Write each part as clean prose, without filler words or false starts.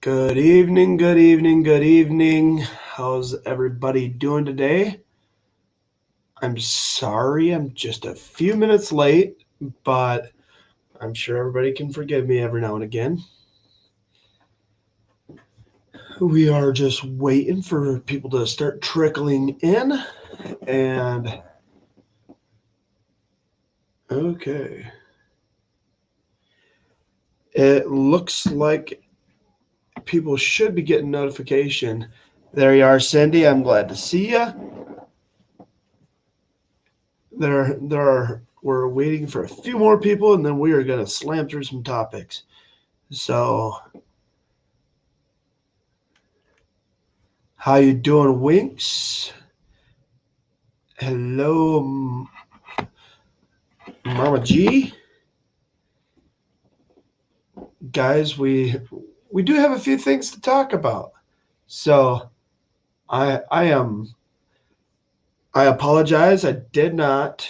Good evening, good evening, good evening. How's everybody doing today? I'm sorry I'm just a few minutes late, but I'm sure everybody can forgive me every now and again. We are just waiting for people to start trickling in, and okay. It looks like people should be getting notification. There you are, Cindy. I'm glad to see you. We're waiting for a few more people, and then we are going to slam through some topics. So, how you doing, Winks? Hello, Mama G. Guys, we do have a few things to talk about. So, I apologize. I did not.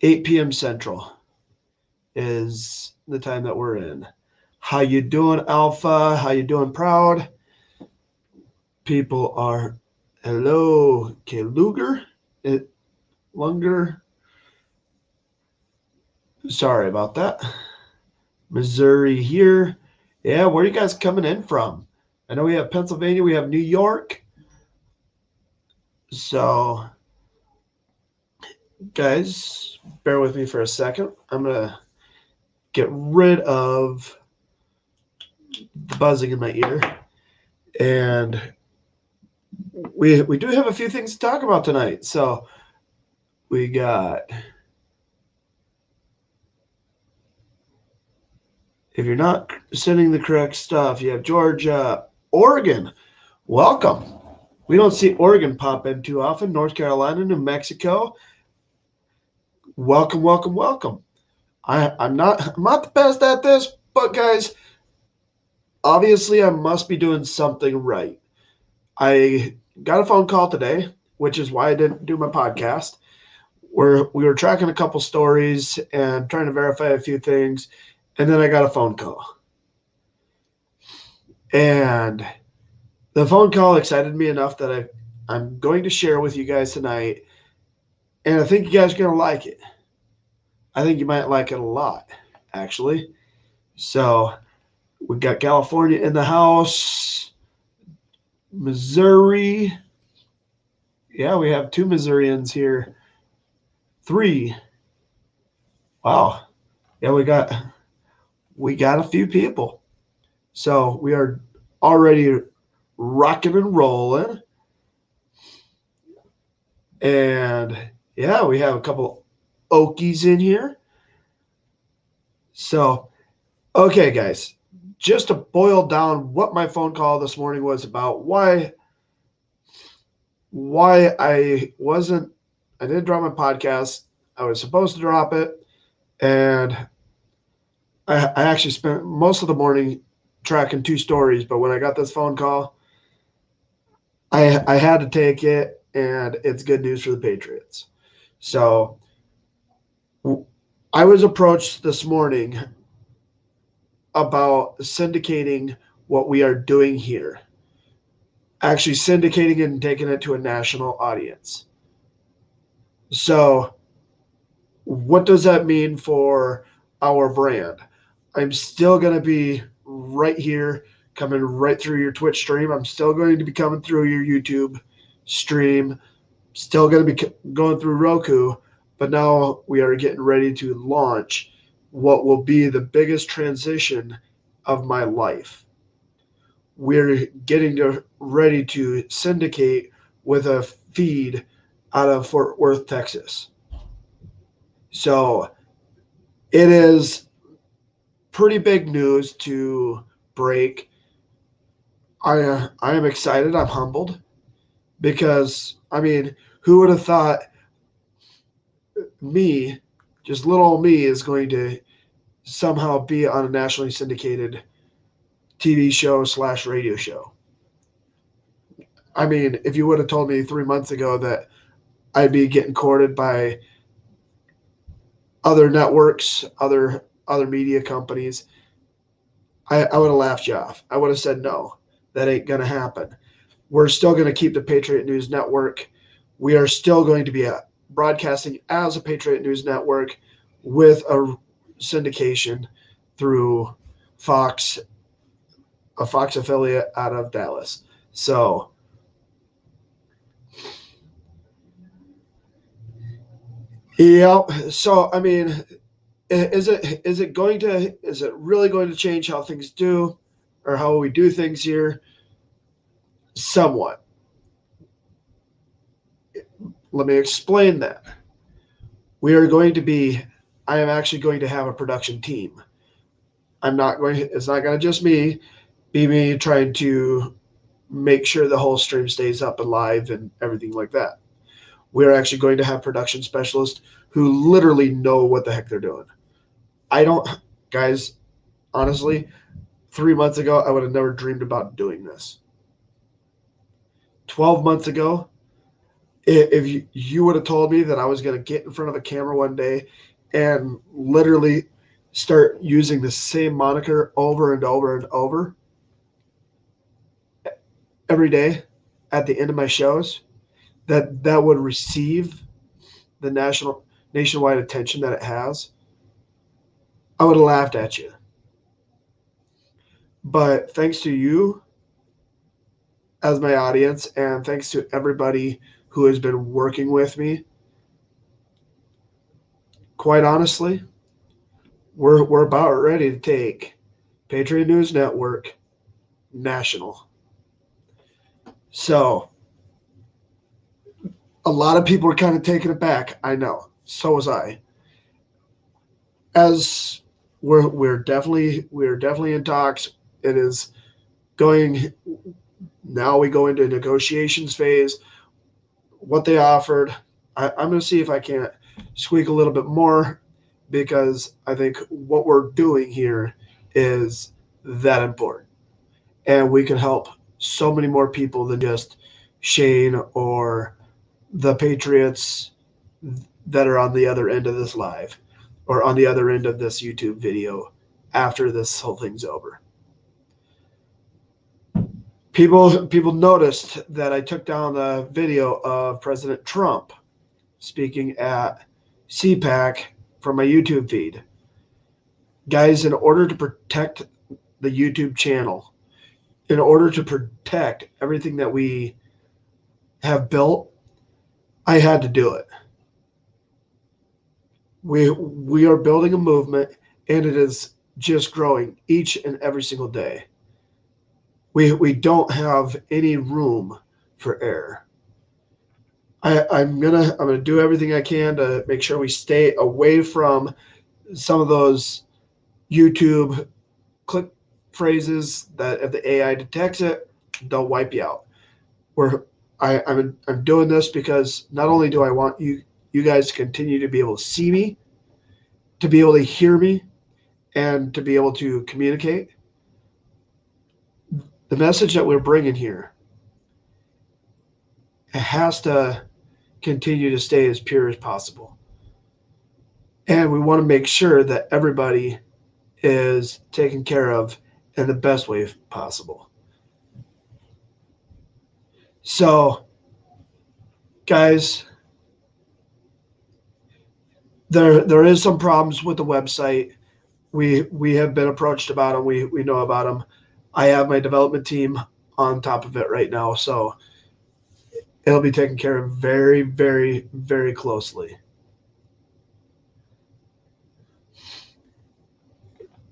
8 p.m. Central is the time that we're in. How you doing, Alpha? How you doing, Proud? People are hello, Luger, Lunger. Sorry about that. Missouri here. Yeah, where are you guys coming in from? I know we have Pennsylvania, we have New York. So, guys, bear with me for a second. I'm going to get rid of the buzzing in my ear. And we do have a few things to talk about tonight. So, we got, if you're not sending the correct stuff, you have Georgia, Oregon. Welcome. We don't see Oregon pop in too often. North Carolina, New Mexico. Welcome, welcome, welcome. I'm not the best at this, but guys, obviously I must be doing something right. I got a phone call today, which is why I didn't do my podcast. Where we were tracking a couple stories and trying to verify a few things, and then I got a phone call. And the phone call excited me enough that I'm going to share with you guys tonight, and I think you guys are going to like it. I think you might like it a lot, actually. So we got California in the house, Missouri. Yeah, we have 2 Missourians here. 3. Wow. Yeah, we got a few people. So we are already rocking and rolling. And yeah, we have a couple Okies in here. So, okay, guys, just to boil down what my phone call this morning was about, why I didn't drop my podcast. I was supposed to drop it, and I actually spent most of the morning tracking 2 stories, but when I got this phone call, I had to take it, and it's good news for the Patriots. So I was approached this morning about syndicating what we are doing here, actually syndicating it and taking it to a national audience. So what does that mean for our brand? I'm still going to be right here, coming right through your Twitch stream. I'm still going to be coming through your YouTube stream, still going to be going through Roku, but now we are getting ready to launch what will be the biggest transition of my life. We're getting ready to syndicate with a feed out of Fort Worth, Texas. So it is pretty big news to break. I am excited. I'm humbled because, I mean, who would have thought me, just little old me, is going to somehow be on a nationally syndicated TV show / radio show? I mean, if you would have told me 3 months ago that I'd be getting courted by other networks, other media companies, I would have laughed you off. I would have said, no, that ain't going to happen. We're still going to keep the Patriot News Network. We are still going to be broadcasting as a Patriot News Network with a syndication through Fox, a Fox affiliate out of Dallas. So, yeah. So, I mean, is it really going to change how things do, or how we do things here? Somewhat. Let me explain that. We are going to be. I am actually going to have a production team. I'm not going. It's not going to just be me trying to make sure the whole stream stays up and live and everything like that. We're actually going to have production specialists who literally know what the heck they're doing. I don't, guys, honestly, 3 months ago, I would have never dreamed about doing this. 12 months ago, if you would have told me that I was going to get in front of a camera one day and literally start using the same moniker over and over and over every day at the end of my shows, that would receive the nationwide attention that it has, I would have laughed at you. But thanks to you as my audience, and thanks to everybody who has been working with me, quite honestly, we're about ready to take Patriot News Network national. So a lot of people are kind of taking it back. I know. So was I. As we're definitely in talks. It is going now. We go into negotiations phase. What they offered, I'm going to see if I can't squeak a little bit more, because I think what we're doing here is that important, and we can help so many more people than just Shane or the Patriots that are on the other end of this live or on the other end of this YouTube video after this whole thing's over. People noticed that I took down the video of President Trump speaking at CPAC from my YouTube feed. Guys, in order to protect the YouTube channel, in order to protect everything that we have built, I had to do it. We are building a movement, and it is just growing each and every single day. We don't have any room for error. I'm gonna do everything I can to make sure we stay away from some of those YouTube click phrases that if the AI detects it, they'll wipe you out. I'm doing this because not only do I want you guys to continue to be able to see me, to be able to hear me, and to be able to communicate. The message that we're bringing here, it has to continue to stay as pure as possible. And we want to make sure that everybody is taken care of in the best way possible. So, guys, there is some problems with the website. We have been approached about them. We know about them. I have my development team on top of it right now, so it'll be taken care of very, very, very closely.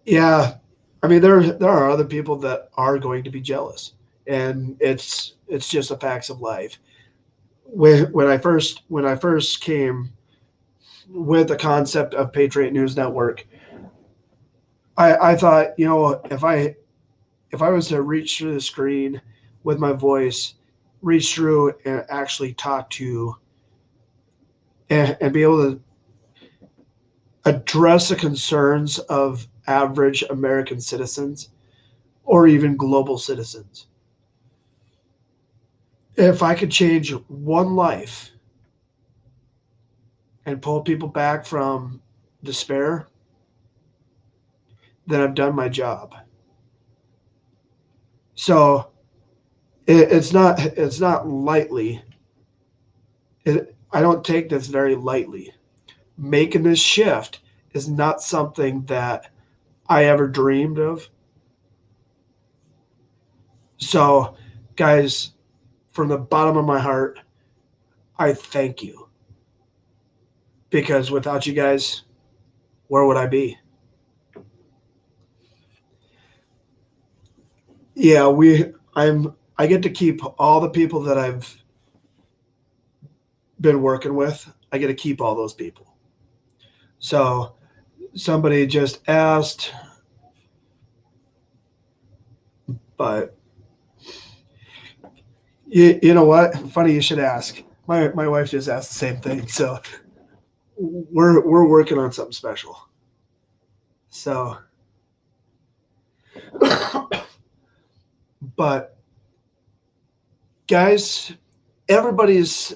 Yeah, I mean there are other people that are going to be jealous, and it's just the facts of life. When I first came with the concept of Patriot News Network, I thought, if I was to reach through the screen with my voice, reach through and actually talk to and be able to address the concerns of average American citizens or even global citizens. If I could change one life and pull people back from despair, then I've done my job. So it's not lightly. I don't take this very lightly. Making this shift is not something that I ever dreamed of. So, guys, from the bottom of my heart, I thank you, because without you guys, where would I be? Yeah, I get to keep all the people that I've been working with. I get to keep all those people. So somebody just asked, but you know what? Funny you should ask. My wife just asked the same thing. So we're working on something special. So, but guys, everybody's.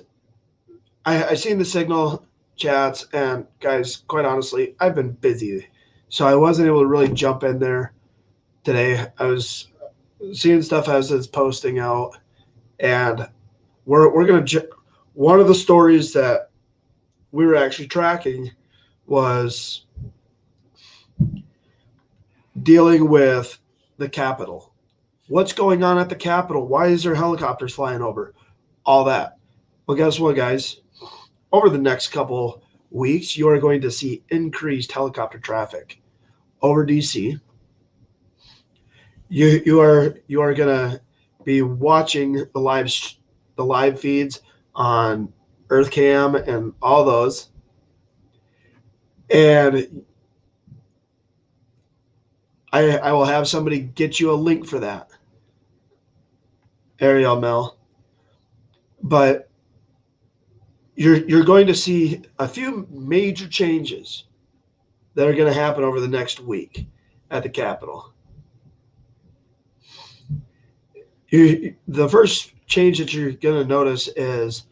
I seen the signal chats, and guys, quite honestly, I've been busy, so I wasn't able to really jump in there today. I was seeing stuff as it's posting out, and we're gonna. One of the stories that we were actually tracking was dealing with the Capitol. What's going on at the Capitol? Why is there helicopters flying over? All that. Well, guess what, guys? Over the next couple weeks, you are going to see increased helicopter traffic over DC. You are gonna be watching the live feeds on EarthCam and all those, and I will have somebody get you a link for that, Ariel Mel. But you're going to see a few major changes that are going to happen over the next week at the Capitol. The first change that you're going to notice is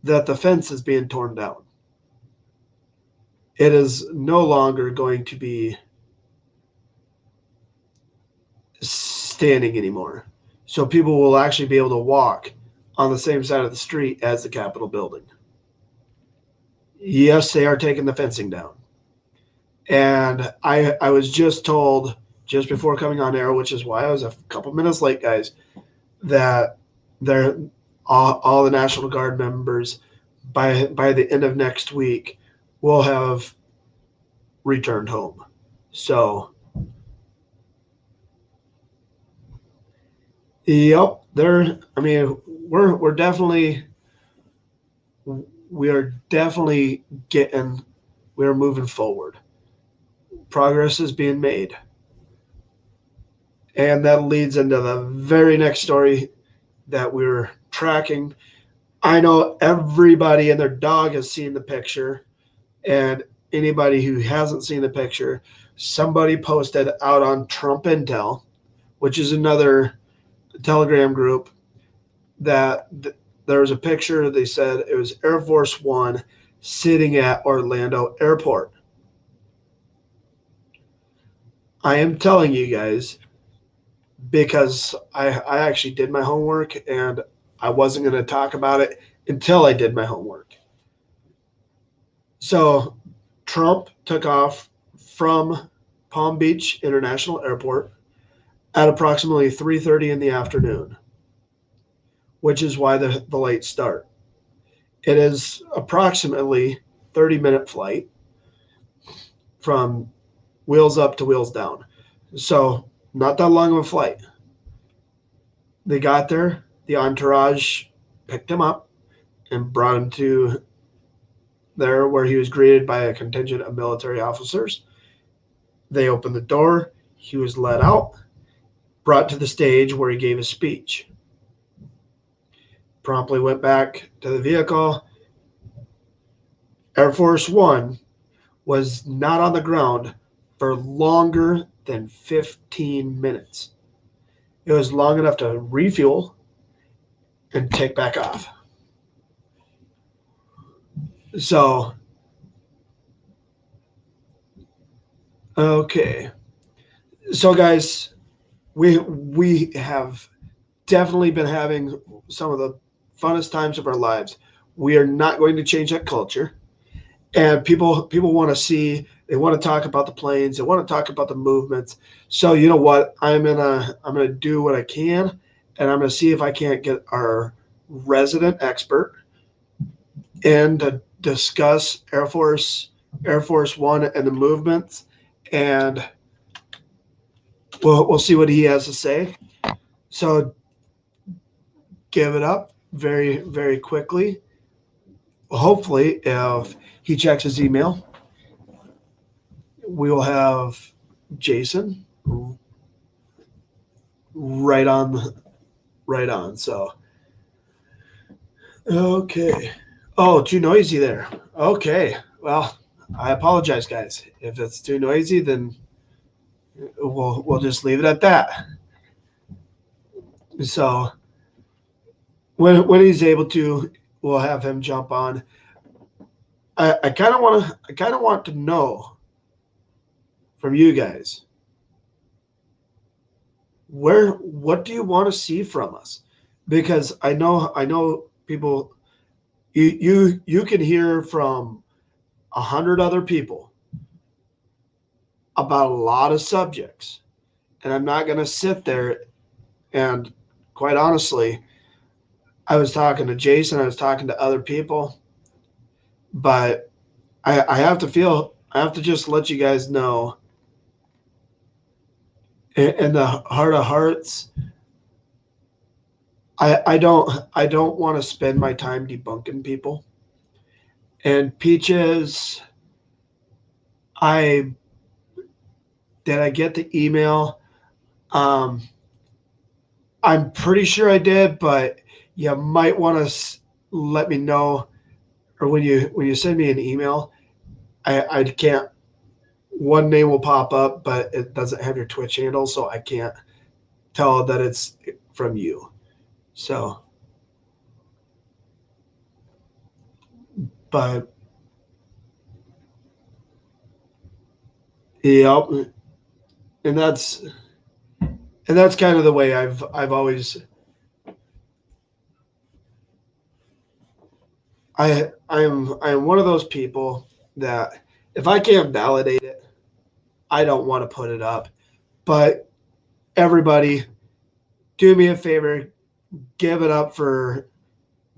that the fence is being torn down. It is no longer going to be standing anymore. So people will actually be able to walk on the same side of the street as the Capitol building. Yes, they are taking the fencing down. And I was just told just before coming on air, which is why I was a couple minutes late, guys, that they're all the National Guard members by the end of next week will have returned home. So, yep, they're. I mean, we're definitely we are definitely getting we are moving forward. Progress is being made, and that leads into the very next story that we're tracking. I know everybody and their dog has seen the picture, and anybody who hasn't seen the picture, somebody posted out on Trump Intel, which is another Telegram group, that there was a picture. They said it was Air Force One sitting at Orlando Airport. I am telling you guys because I actually did my homework, and I wasn't going to talk about it until I did my homework. So Trump took off from Palm Beach International Airport at approximately 3:30 in the afternoon, which is why the late start. It is approximately 30-minute flight from wheels up to wheels down. So not that long of a flight. They got there, the entourage picked him up and brought him to there, where he was greeted by a contingent of military officers. They opened the door. He was led out, brought to the stage where he gave a speech. Promptly went back to the vehicle. Air Force One was not on the ground for longer than 15 minutes. It was long enough to refuel and take back off. So, okay. So, guys, we have definitely been having some of the funnest times of our lives. We are not going to change that culture. And people want to see, they want to talk about the planes, they want to talk about the movements. So you know what? I'm gonna do what I can, and I'm gonna see if I can't get our resident expert in to discuss Air Force One and the movements, and we'll see what he has to say. So give it up very, very quickly. Hopefully, if he checks his email, we will have Jason right on, right on. So, okay. Oh, too noisy there. Okay. Well, I apologize, guys. If it's too noisy, then we'll just leave it at that. So, when he's able to, we'll have him jump on. I kind of want to know from you guys, what do you want to see from us? Because I know people, you can hear from 100 other people about a lot of subjects, and I'm not going to sit there and, quite honestly, I was talking to Jason, I was talking to other people, but I have to I have to just let you guys know, in the heart of hearts, I don't want to spend my time debunking people. And Peaches, I did I get the email? Um, I'm pretty sure I did, but you might want to let me know, or when you send me an email, I can't. One name will pop up, but it doesn't have your Twitch handle, so I can't tell that it's from you. So, but yep, and that's and that's kind of the way I've always I'm one of those people that if I can't validate it, I don't want to put it up. But everybody, do me a favor, give it up for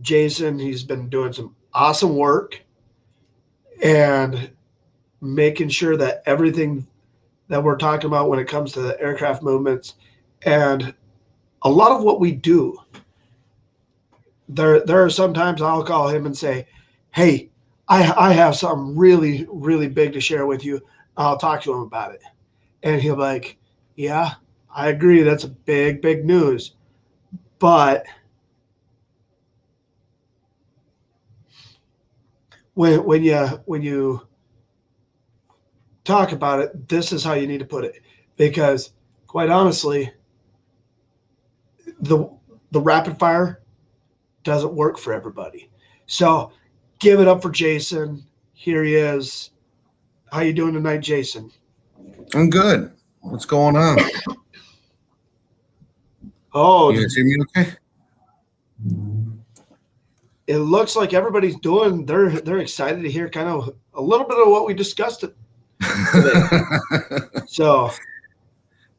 Jason. He's been doing some awesome work and making sure that everything that we're talking about when it comes to the aircraft movements and a lot of what we do, there are sometimes I'll call him and say, "Hey, I have something really, really big to share with you." I'll talk to him about it. And he'll be like, "Yeah, I agree. That's a big, big news." But when you talk about it, this is how you need to put it. Because quite honestly, the the rapid fire doesn't work for everybody. So give it up for Jason. Here he is. How you doing tonight, Jason? I'm good. What's going on? Oh, You guys hear me okay? it looks like everybody's doing. They're excited to hear kind of a little bit of what we discussed today. So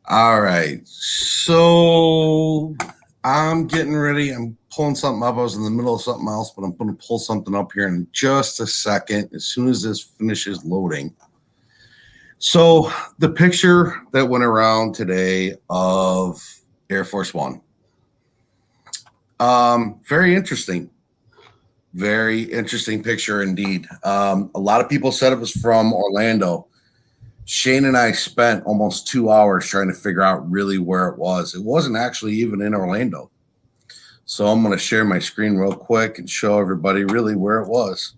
All right. So I'm getting ready. I'm pulling something up. I was in the middle of something else, but I'm going to pull something up here in just a second as soon as this finishes loading. So the picture that went around today of Air Force One, very interesting. Very interesting picture indeed. A lot of people said it was from Orlando. Shane and I spent almost 2 hours trying to figure out really where it was. It wasn't actually even in Orlando. So I'm going to share my screen real quick and show everybody really where it was.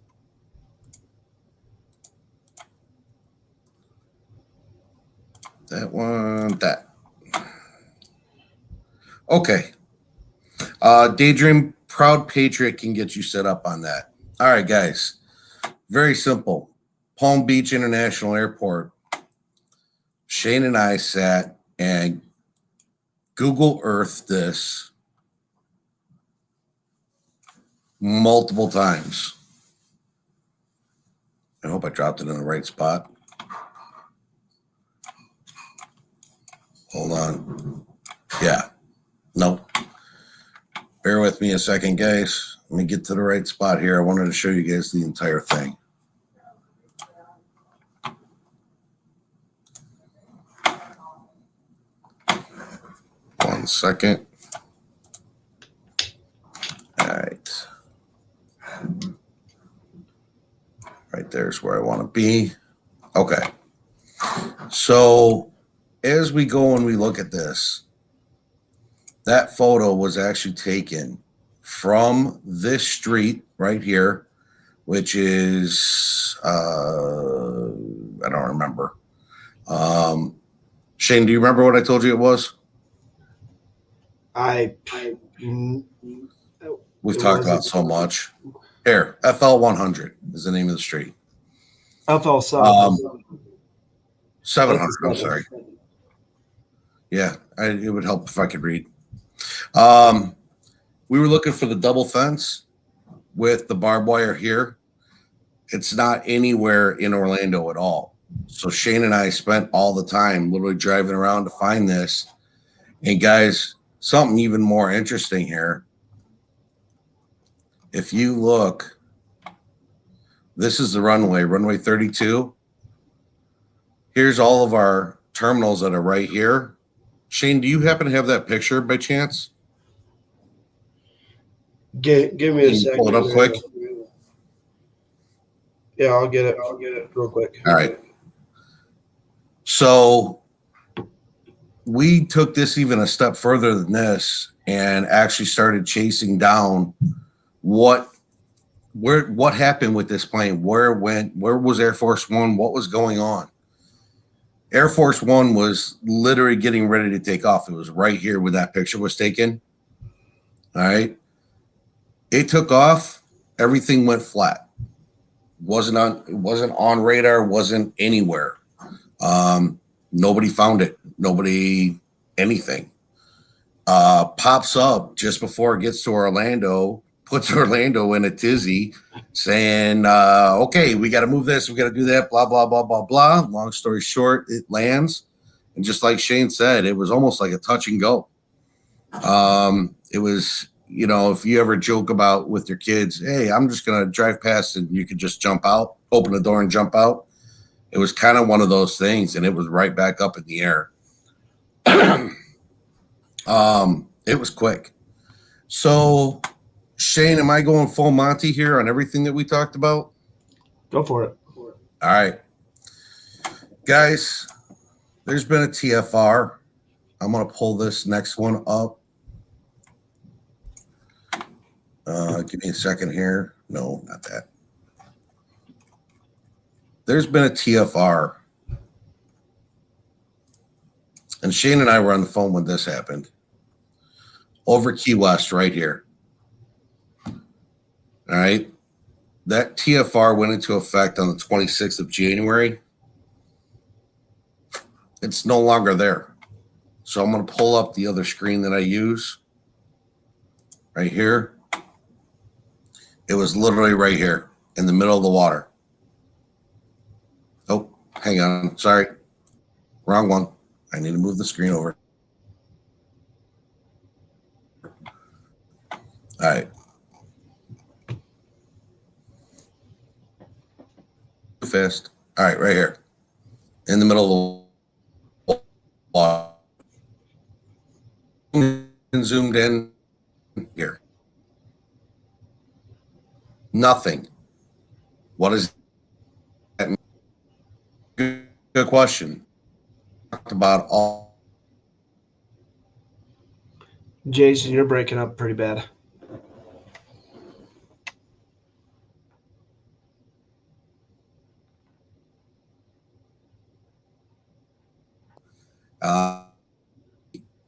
That one, that. Okay. Daydream Proud Patriot can get you set up on that. All right, guys. Very simple. Palm Beach International Airport. Shane and I sat and Google Earth this multiple times. I hope I dropped it in the right spot. Hold on. Yeah. Nope. Bear with me a second, guys. Let me get to the right spot here. I wanted to show you guys the entire thing. One second. All right. Right there's where I want to be. Okay. So as we go and we look at this, that photo was actually taken from this street right here, which is, I don't remember. Shane, do you remember what I told you it was? We've talked about so much. Here, FL 100 is the name of the street. FL 7. 700, I'm sorry. Yeah, it would help if I could read. We were looking for the double fence with the barbed wire here. It's not anywhere in Orlando at all. So Shane and I spent all the time literally driving around to find this. And guys, something even more interesting here. If you look, this is the runway 32. Here's all of our terminals that are right here. Shane, do you happen to have that picture by chance? Give me a second. Pull it up quick. Yeah, I'll get it real quick. All right. So we took this even a step further than this and actually started chasing down what happened with this plane, where it went, where was Air Force One, what was going on. Air Force One was literally getting ready to take off. It was right here where that picture was taken. All right. It took off. Everything went flat. It wasn't on radar, wasn't anywhere. Nobody found it. Nobody, anything. Pops up just before it gets to Orlando, puts Orlando in a tizzy, saying, okay, we got to move this, we got to do that, blah, blah, blah, blah, blah. Long story short, it lands. And just like Shane said, it was almost like a touch and go. It was, you know, if you ever joke about with your kids, hey, I'm just going to drive past and you could just jump out, open the door and jump out. It was kind of one of those things, and it was right back up in the air. It was quick. So, Shane, am I going full Monty here on everything that we talked about? Go for it. All right. Guys, there's been a TFR. I'm going to pull this next one up. Give me a second here. No, not that. There's been a TFR. And Shane and I were on the phone when this happened. Over Key West right here. All right. That TFR went into effect on the 26th of January. It's no longer there. So I'm going to pull up the other screen that I use. Right here. It was literally right here in the middle of the water. Oh, hang on. Sorry. Wrong one. I need to move the screen over. All right. Too fast. All right, right here. In the middle of the water. Zoomed in here. Nothing. What is that mean? Good question. Talked about all. Jason, you're breaking up pretty bad.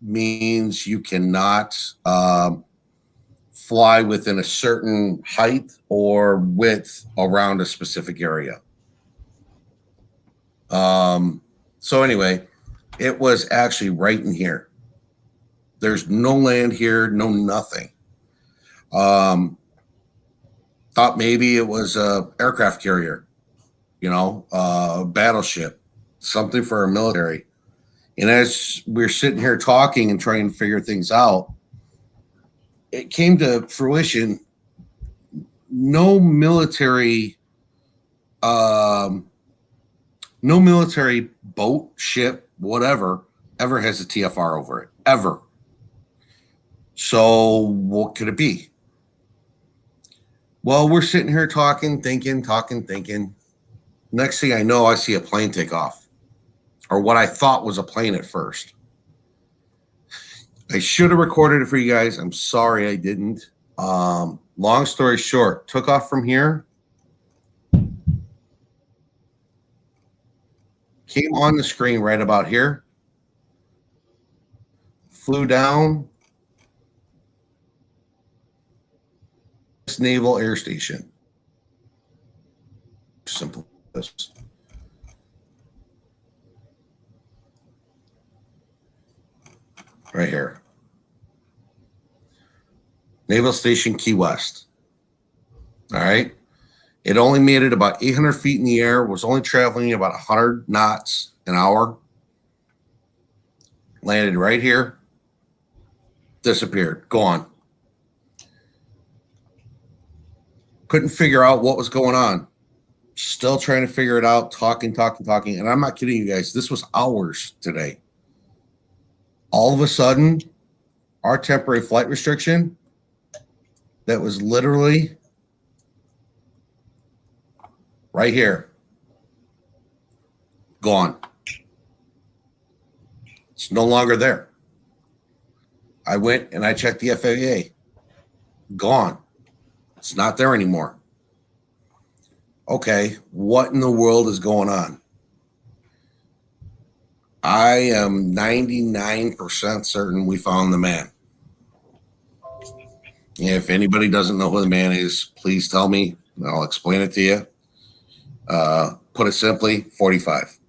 Means you cannot fly within a certain height or width around a specific area. So anyway, it was actually right in here. There's no land here, no nothing. Thought maybe it was a aircraft carrier, battleship, something for our military. And as we're sitting here talking and trying to figure things out, it came to fruition. No military boat, ship, whatever, ever has a TFR over it, ever. So what could it be? Well, we're sitting here talking. Next thing I know, I see a plane take off, or what I thought was a plane at first. I should have recorded it for you guys. I'm sorry I didn't. Long story short, took off from here, came on the screen right about here, flew down Naval Air Station. Simple as this. Right here. Naval Station Key West. All right. It only made it about 800 feet in the air, was only traveling about 100 knots an hour. Landed right here. Disappeared. Gone. Couldn't figure out what was going on. Still trying to figure it out, talking. And I'm not kidding you guys. This was hours today. All of a sudden, our temporary flight restriction that was literally right here, gone. It's no longer there. I went and I checked the FAA. Gone. It's not there anymore. Okay, what in the world is going on? I am 99% certain we found the man. If anybody doesn't know who the man is, please tell me. I'll explain it to you. Put it simply, 45.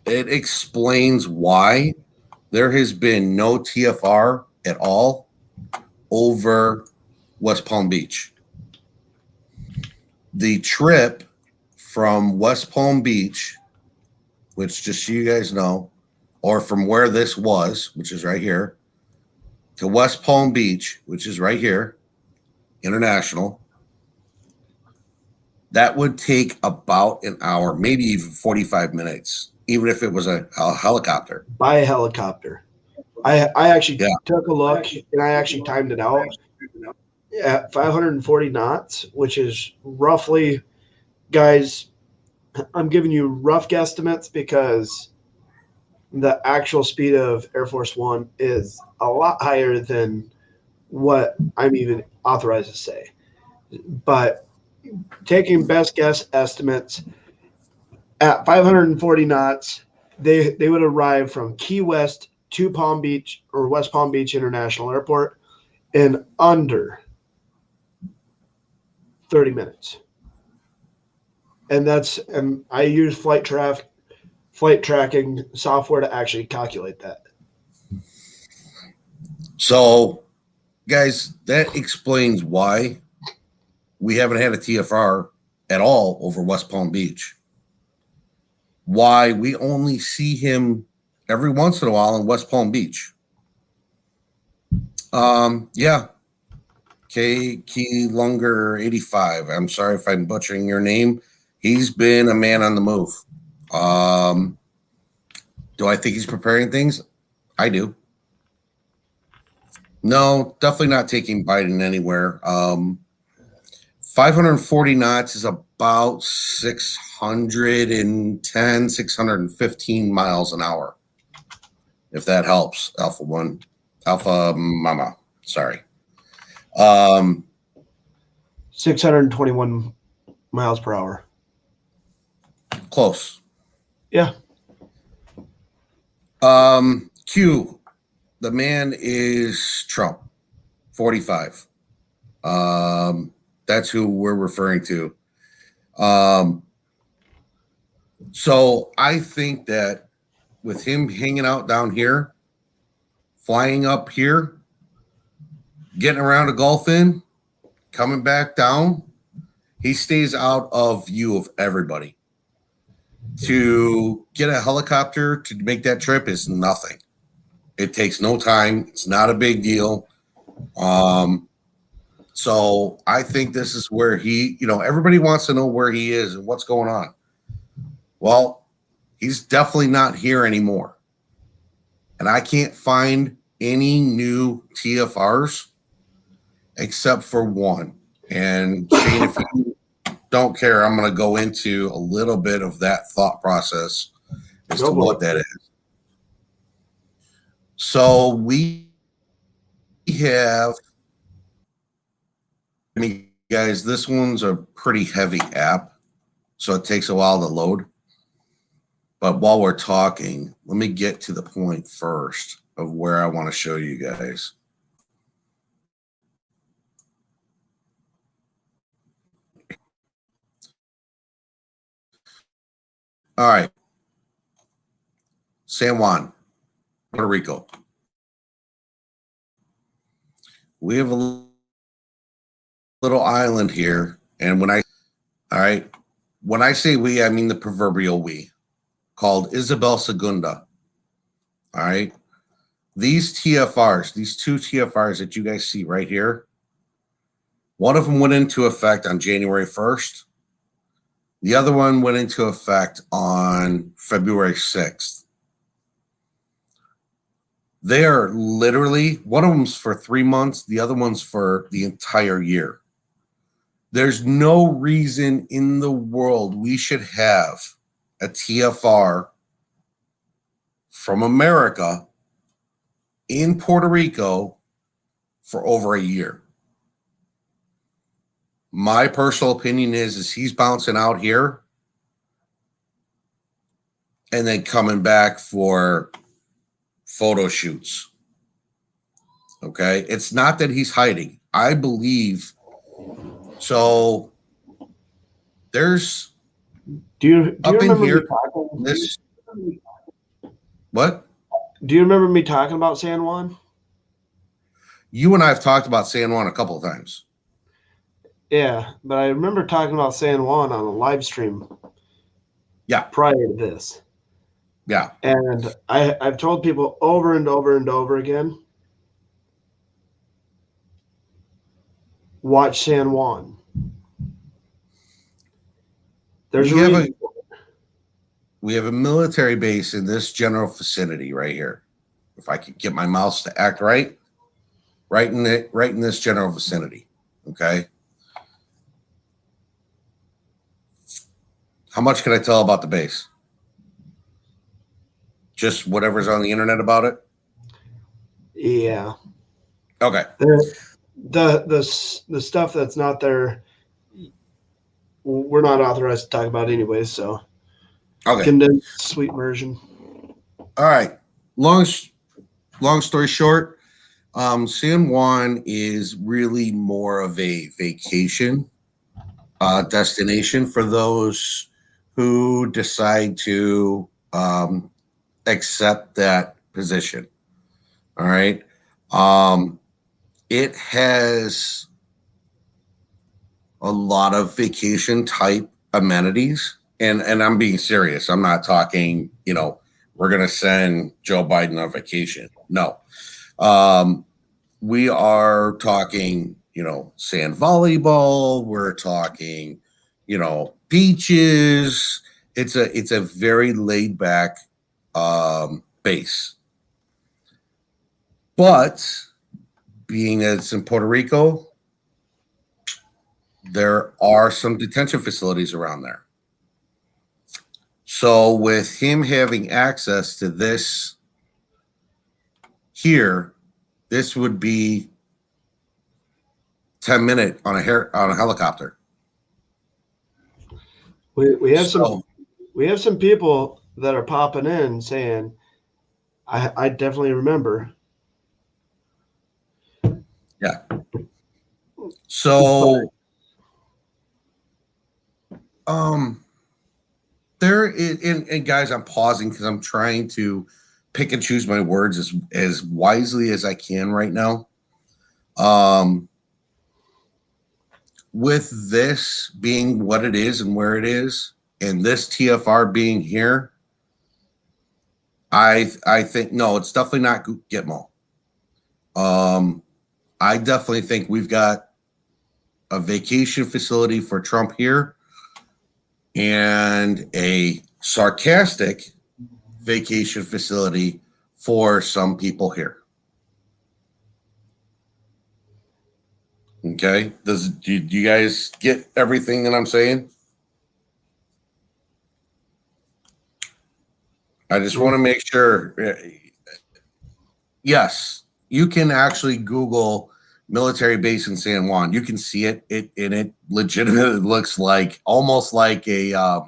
It explains why there has been no TFR at all over West Palm Beach. The trip from West Palm Beach, which just so you guys know, or from where this was, which is right here, to West Palm Beach, which is right here, international, that would take about an hour, maybe even 45 minutes, even if it was a helicopter. By a helicopter. I actually took a look, and I actually timed it out at 540 knots, which is roughly, guys, I'm giving you rough guesstimates because the actual speed of Air Force One is a lot higher than what I'm even authorized to say. But taking best guess estimates, at 540 knots, they would arrive from Key West to Palm Beach or West Palm Beach International Airport in under 30 minutes. And I use flight tracking software to actually calculate that. So, guys, that explains why we haven't had a TFR at all over West Palm Beach. Why we only see him every once in a while in West Palm Beach. Key Lunger 85. I'm sorry if I'm butchering your name. He's been a man on the move. Do I think he's preparing things? I do. No, definitely not taking Biden anywhere. 540 knots is about 610, 615 miles an hour. If that helps, Alpha Mama. Sorry. 621 miles per hour. Close. Yeah. Q, the man is Trump, 45. That's who we're referring to. So I think that with him hanging out down here, flying up here, getting around to Gulfin, coming back down, he stays out of view of everybody. To get a helicopter to make that trip is nothing. It takes no time. It's not a big deal. So I think this is where everybody wants to know where he is and what's going on. Well, he's definitely not here anymore. And I can't find any new TFRs except for one. And Shane, if you don't care, I'm going to go into a little bit of that thought process as to what that is. So we have, guys, this one's a pretty heavy app, so it takes a while to load. But while we're talking, let me get to the point first of where I want to show you guys. All right. San Juan, Puerto Rico. We have a little island here. And when I say we, I mean the proverbial we, called Isabel Segunda. All right. These TFRs, these two TFRs that you guys see right here, one of them went into effect on January 1st. The other one went into effect on February 6th. They are literally, one of them's for 3 months, the other one's for the entire year. There's no reason in the world we should have a TFR from America in Puerto Rico for over a year. My personal opinion is he's bouncing out here and then coming back for photo shoots. Okay. It's not that he's hiding. I believe. So there's. Do you remember here, me talking? This. What? Do you remember me talking about San Juan? You and I have talked about San Juan a couple of times. Yeah, but I remember talking about San Juan on a live stream. Yeah. Prior to this. Yeah. And I've told people over and over and over again, watch San Juan. We have a military base in this general vicinity right here. If I could get my mouse to act right in this general vicinity. Okay. How much can I tell about the base? Just whatever's on the internet about it? Yeah. Okay. The stuff that's not there, we're not authorized to talk about anyway, so okay. Condensed sweet version. All right. Long story short, San Juan is really more of a vacation destination for those who decide to accept that position. All right. It has a lot of vacation type amenities. And I'm being serious. I'm not talking, we're going to send Joe Biden on vacation. No. We are talking, sand volleyball. We're talking, beaches. It's a very laid back base. But being that it's in Puerto Rico, there are some detention facilities around there. So with him having access to this here, this would be 10 minutes on a helicopter. We have some people that are popping in saying, I definitely remember. Yeah. So and guys, I'm pausing because I'm trying to pick and choose my words as wisely as I can right now. With this being what it is and where it is, and this TFR being here, I think no, it's definitely not Gitmo. I definitely think we've got a vacation facility for Trump here and a sarcastic vacation facility for some people here. Okay. Do you guys get everything that I'm saying? I just want to make sure. Yes, you can actually Google military base in San Juan. You can see it. It legitimately looks like almost like a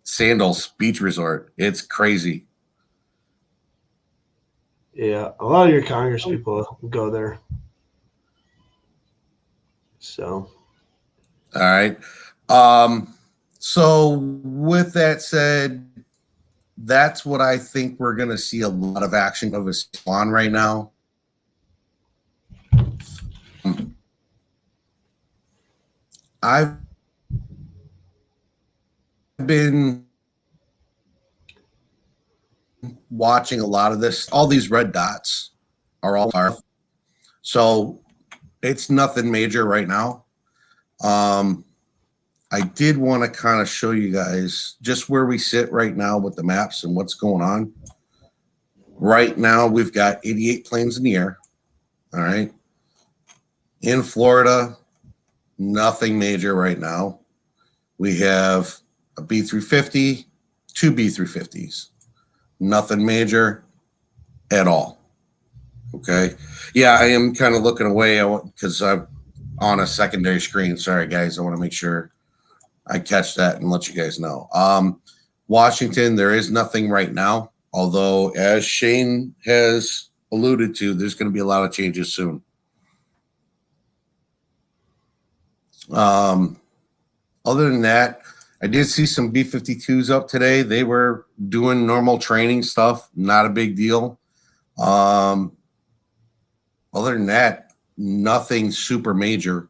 Sandals beach resort. It's crazy. Yeah, a lot of your Congress people go there. So, all right. So with that said, that's what I think we're going to see a lot of action of us on right now. I've been watching a lot of this. All these red dots are all our. So it's nothing major right now. I did want to kind of show you guys just where we sit right now with the maps and what's going on. Right now, we've got 88 planes in the air. All right. In Florida, nothing major right now. We have a B-350, two B-350s. Nothing major at all. Okay. Yeah, I am kind of looking away because I'm on a secondary screen. Sorry, guys. I want to make sure I catch that and let you guys know. Washington, there is nothing right now, although as Shane has alluded to, there's going to be a lot of changes soon. Other than that, I did see some B-52s up today. They were doing normal training stuff, not a big deal. Other than that, nothing super major.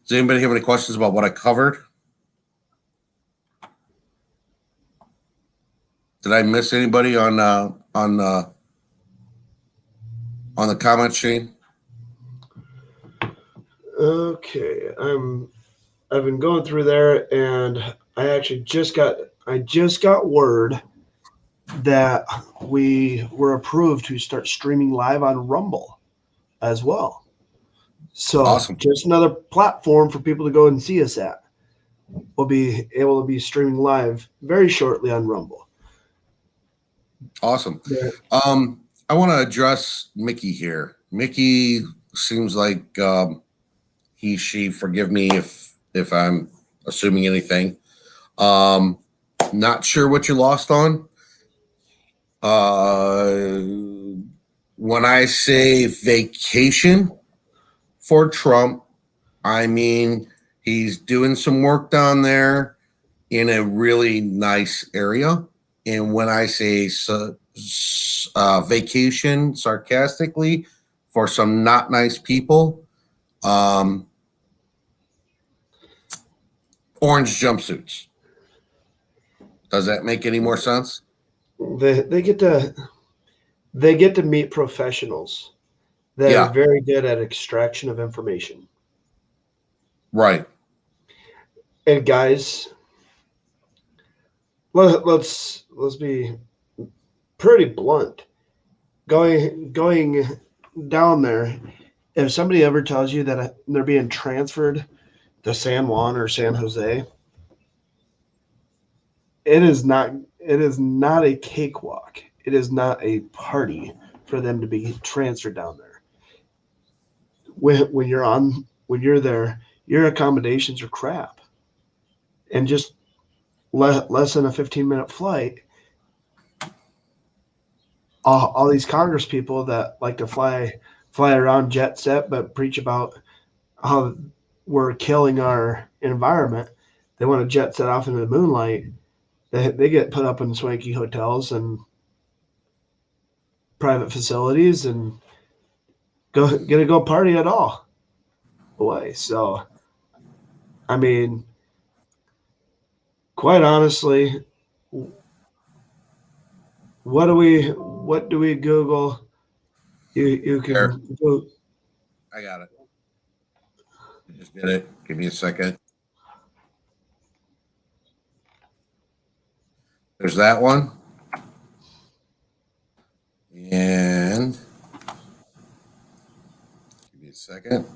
Does anybody have any questions about what I covered? Did I miss anybody on the comment, Shane? okay, I've been going through there, and I actually just got word that we were approved to start streaming live on Rumble as well. So Awesome. Just another platform for people to go and see us at. We'll be able to be streaming live very shortly on Rumble. Awesome. Yeah. I want to address Mickey here. Mickey seems like she, forgive me if I'm assuming anything. Not sure what you lost on. When I say vacation for Trump, I mean he's doing some work down there in a really nice area. And when I say vacation sarcastically for some not nice people, orange jumpsuits. Does that make any more sense? They get to meet professionals that are very good at extraction of information. Right. And guys, let's be pretty blunt. Going down there, if somebody ever tells you that they're being transferred to San Juan or San Jose, it is not a cakewalk. It is not a party for them to be transferred down there. When you're there, your accommodations are crap, and just less than a 15-minute flight. All these Congress people that like to fly around jet set, but preach about how we're killing our environment. they want to jet set off into the moonlight, they get put up in swanky hotels and private facilities and get to go party at all away. So, I mean, quite honestly, what do we Google? You There, can go. I got it. I just did it. Give me a second. There's that one. And give me a second.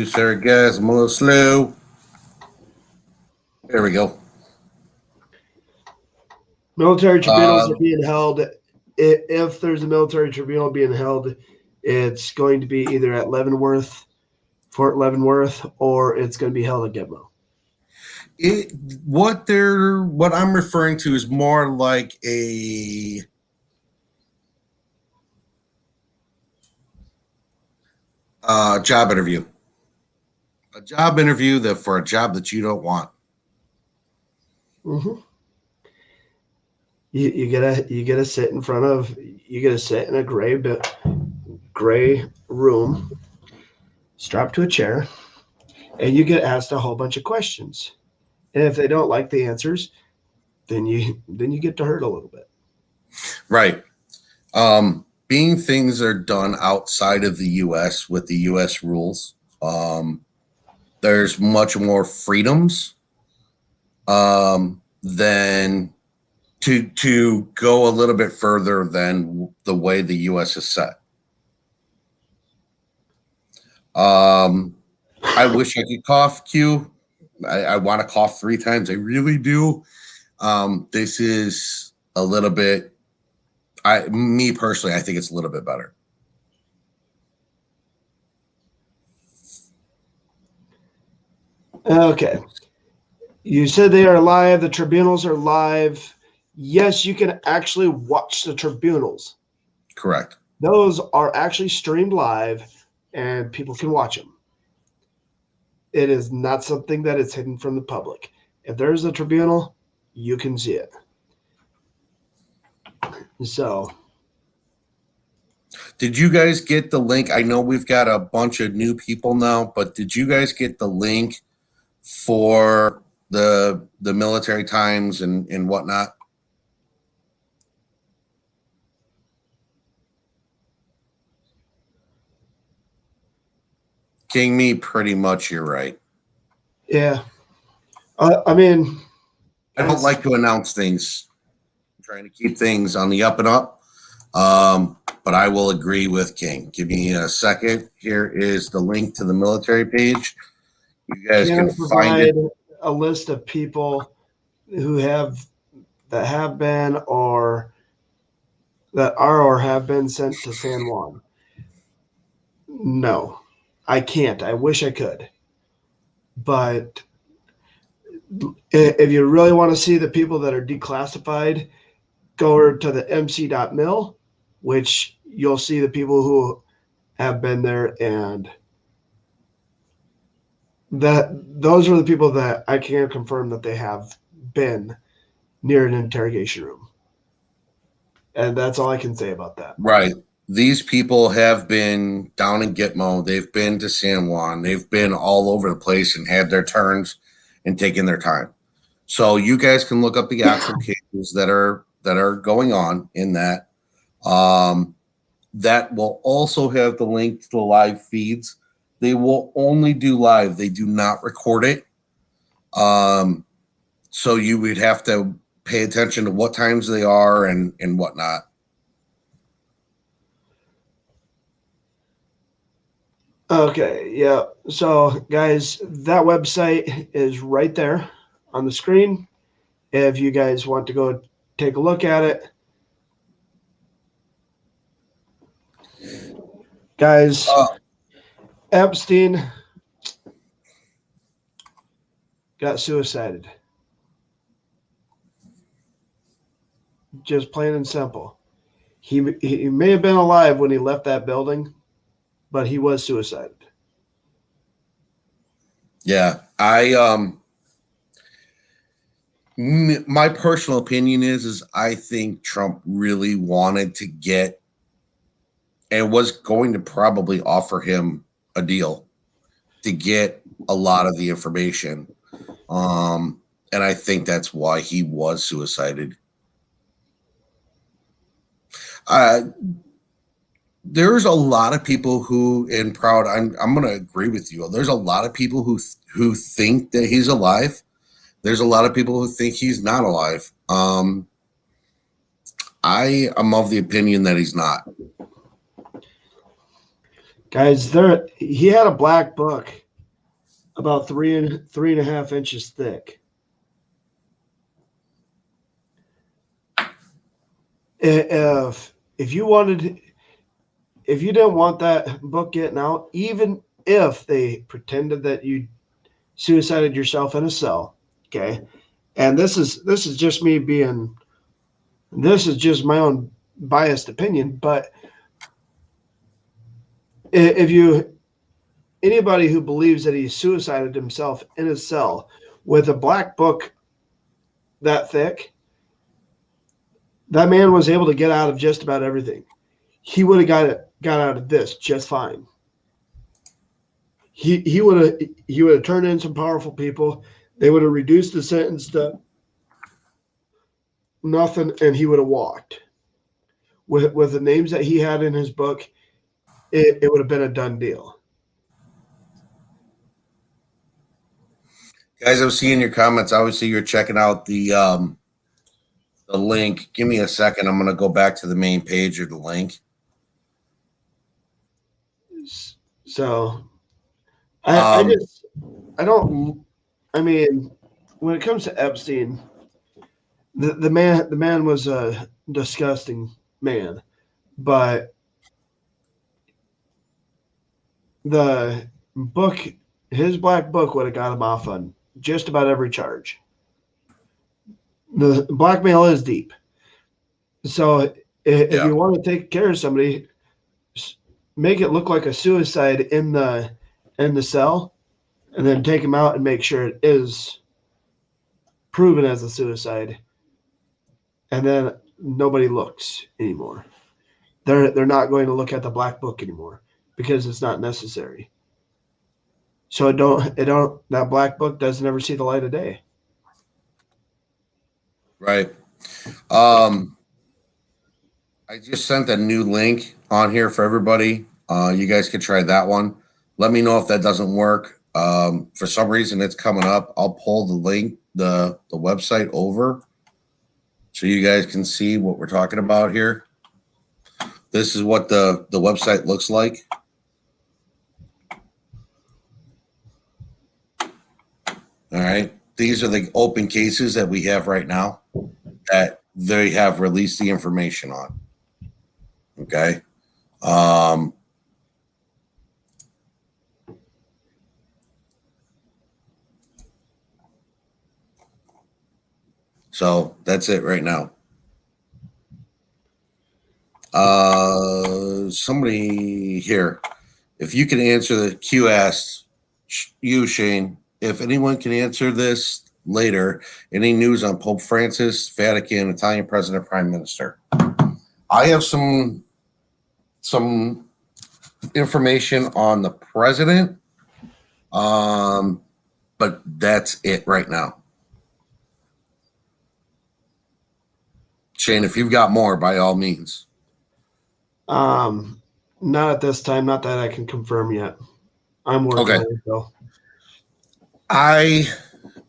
Sorry, guys, I'm a little slow. There we go. Military tribunals are being held. If there's a military tribunal being held, it's going to be either at Leavenworth, Fort Leavenworth, or it's going to be held at Gitmo. What I'm referring to is more like a job interview. A job interview that for a job that you don't want. Mm-hmm. You gotta sit in front of you gotta sit in a gray room, strapped to a chair, and you get asked a whole bunch of questions. And if they don't like the answers, then you get to hurt a little bit. Right. Being things are done outside of the U.S. with the U.S. rules, there's much more freedoms than to go a little bit further than the way the U.S. is set. I wish I could cough, Q. I want to cough 3 times. I really do. This is a little bit. Me personally, I think it's a little bit better. Okay. You said they are live. The tribunals are live. Yes, you can actually watch the tribunals. Correct. Those are actually streamed live and people can watch them. It is not something that is hidden from the public. If there's a tribunal, you can see it. So, did you guys get the link? I know we've got a bunch of new people now, but did you guys get the link for the military times and whatnot? King me, pretty much you're right. Yeah. I mean, I don't like to announce things. I'm trying to keep things on the up and up. But I will agree with King. Give me a second. Here is the link to the military page. You guys can find it. A list of people who have been or that are or have been sent to San Juan. No, I can't. I wish I could. But if you really want to see the people that are declassified, go over to the mc.mil, which you'll see the people who have been there, and that those are the people that I can confirm that they have been near an interrogation room. And that's all I can say about that. Right. These people have been down in Gitmo. They've been to San Juan. They've been all over the place and had their turns and taken their time. So you guys can look up the actual cases that are going on in that. That will also have the link to the live feeds. They will only do live. They do not record it. So you would have to pay attention to what times they are and whatnot. Okay, yeah. So, guys, that website is right there on the screen. If you guys want to go take a look at it. Guys, Epstein got suicided. just plain and simple. He may have been alive when he left that building, but he was suicided. Yeah, my personal opinion is I think Trump really wanted to get and was going to probably offer him a deal to get a lot of the information. And I think that's why he was suicided. There's a lot of people who, and proud, I'm going to agree with you. There's a lot of people who think that he's alive. There's a lot of people who think he's not alive. I am of the opinion that he's not. Guys, he had a black book about 3.5 inches thick. If you didn't want that book getting out, even if they pretended that you suicided yourself in a cell, okay, and this is just me being, this is just my own biased opinion, but if anybody who believes that he suicided himself in his cell with a black book that thick, that man was able to get out of just about everything. He would have got out of this just fine. He would have turned in some powerful people. They would have reduced the sentence to nothing, and he would have walked. With the names that he had in his book, it would have been a done deal. Guys, I'm seeing your comments. Obviously, you're checking out the link. Give me a second. I'm going to go back to the main page of the link. So, I mean, when it comes to Epstein, the man was a disgusting man, but the book, his black book, would have got him off on just about every charge. The blackmail is deep. So if you want to take care of somebody, make it look like a suicide in the cell, and then take him out and make sure it is proven as a suicide. And then nobody looks anymore. They're not going to look at the black book anymore because it's not necessary. So that black book doesn't ever see the light of day. Right. I just sent a new link on here for everybody. You guys can try that one. Let me know if that doesn't work. For some reason it's coming up. I'll pull the link, the website over so you guys can see what we're talking about here. This is what the website looks like. All right. These are the open cases that we have right now that they have released the information on. Okay. So that's it right now. Somebody here, if you can answer the Q asked you, Shane, if anyone can answer this later, any news on Pope Francis, Vatican, Italian president, prime minister? I have some information on the president, but that's it right now. Shane, if you've got more, by all means. Not at this time. Not that I can confirm yet. I'm working on it though.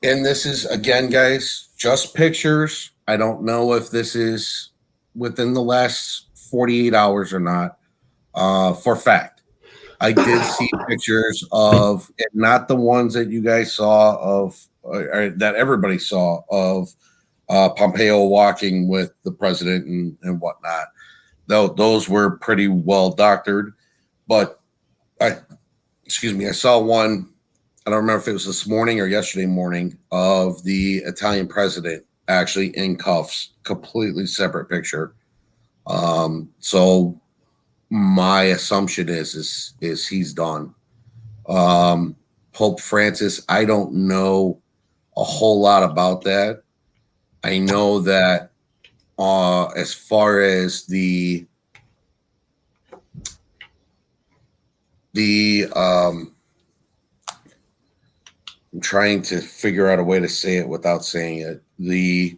And this is, again, guys, just pictures. I don't know if this is within the last 48 hours or not. For fact, I did see pictures of, not the ones that you guys saw of, or that everybody saw of Pompeo walking with the president and whatnot. Though those were pretty well doctored, but I saw one. I don't remember if it was this morning or yesterday morning of the Italian president actually in cuffs, completely separate picture. So my assumption is he's done. Pope Francis, I don't know a whole lot about that. I know that as far as the I'm trying to figure out a way to say it without saying it. The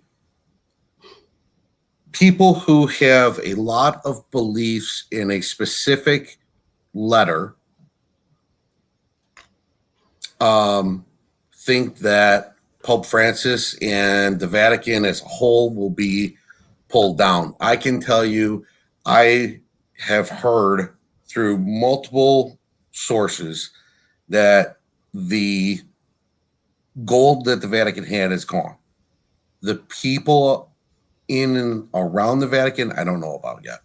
people who have a lot of beliefs in a specific letter think that Pope Francis and the Vatican as a whole will be pulled down. I can tell you, I have heard through multiple sources that the gold that the Vatican had is gone. The people in and around the Vatican, I don't know about yet.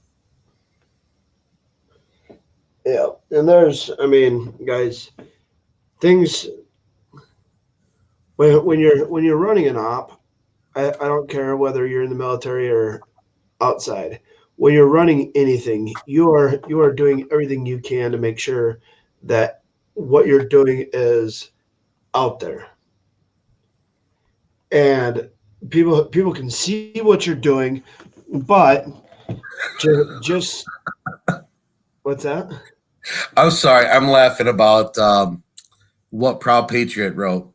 Yeah, and there's, I mean, guys, things when you're running an op, I don't care whether you're in the military or outside. When you're running anything, you are doing everything you can to make sure that what you're doing is out there, and people can see what you're doing, but just what's that? I'm sorry, I'm laughing about what Proud Patriot wrote.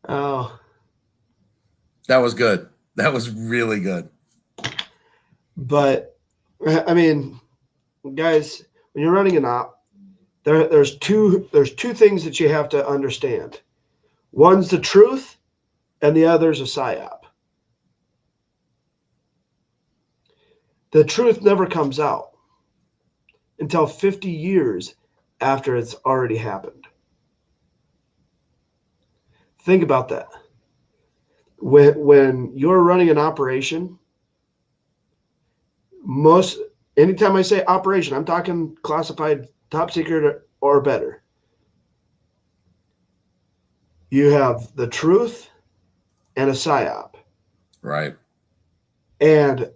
Oh, That was good. That was really good. but I mean, guys, when you're running an op, there's two things that you have to understand. One's the truth, and the other's a psyop. The truth never comes out until 50 years after it's already happened. Think about that. When you're running an operation, anytime I say operation, I'm talking classified, top secret, or better. You have the truth and a psyop. Right. And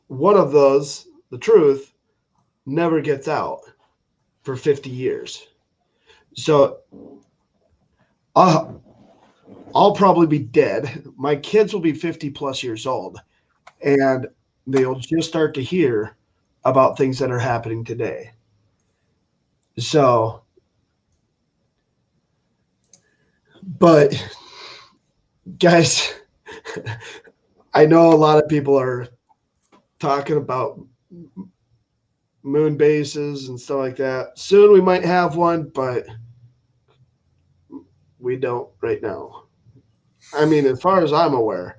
one of those, the truth, never gets out for 50 years. So I'll probably be dead. My kids will be 50 plus years old, and they'll just start to hear about things that are happening today. So, but guys, I know a lot of people are talking about moon bases and stuff like that. Soon we might have one, but we don't right now. I mean, as far as I'm aware,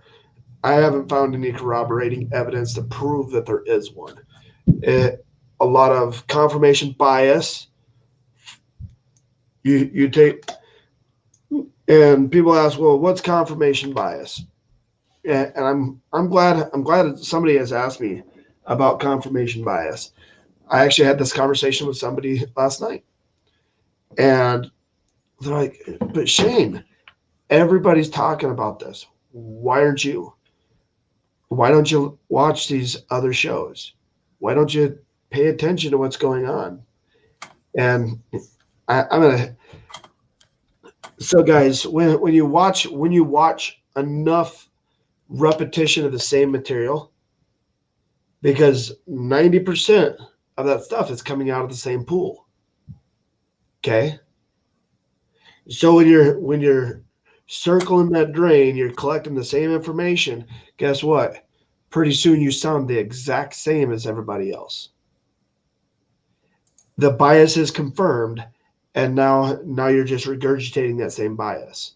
I haven't found any corroborating evidence to prove that there is one. A lot of confirmation bias. You take, and people ask, well, what's confirmation bias? And I'm glad somebody has asked me about confirmation bias. I actually had this conversation with somebody last night, and they're like, but Shane, everybody's talking about this. Why aren't you? Why don't you watch these other shows? Why don't you pay attention to what's going on? And I'm gonna. So, guys, when you watch enough repetition of the same material, because 90% of that stuff is coming out of the same pool. Okay. So when you're circling that drain, you're collecting the same information. Guess what? Pretty soon you sound the exact same as everybody else. The bias is confirmed, and now you're just regurgitating that same bias.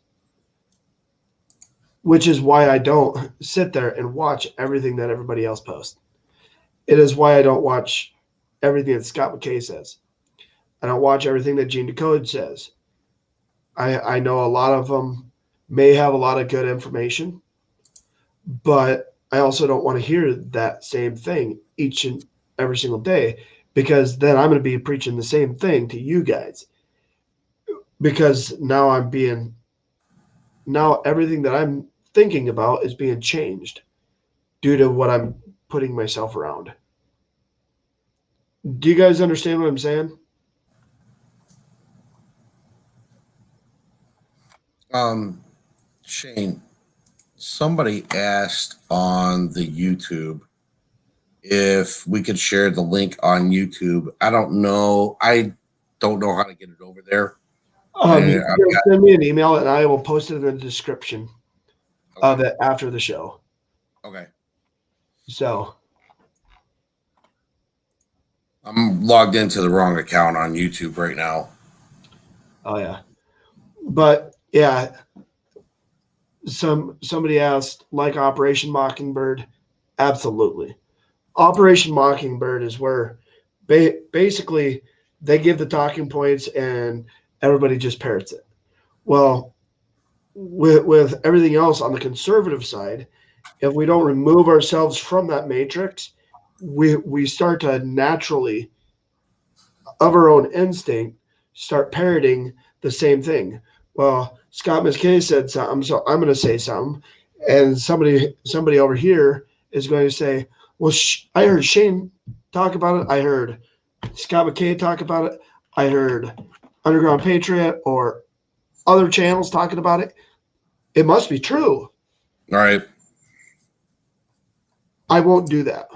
Which is why I don't sit there and watch everything that everybody else posts. It is why I don't watch everything that Scott McKay says. I don't watch everything that Gene Decode says. I know a lot of them may have a lot of good information, but I also don't want to hear that same thing each and every single day, because then I'm going to be preaching the same thing to you guys. because now everything that I'm thinking about is being changed due to what I'm putting myself around. Do you guys understand what I'm saying? Shane, somebody asked on the YouTube if we could share the link on YouTube. I don't know. I don't know how to get it over there. You And can send me an email and I will post it in the description of okay. it after the show. Okay. So I'm logged into the wrong account on YouTube right now. oh yeah. But yeah, somebody asked, like Operation Mockingbird. Absolutely. Operation Mockingbird is where basically they give the talking points and everybody just parrots it. Well, with everything else on the conservative side, if we don't remove ourselves from that matrix, we start to naturally, of our own instinct, start parroting the same thing. Well, Scott McKay said something, so I'm going to say something, and somebody over here is going to say, "Well, I heard Shane talk about it. I heard Scott McKay talk about it. I heard Underground Patriot or other channels talking about it. It must be true." All right. I won't do that.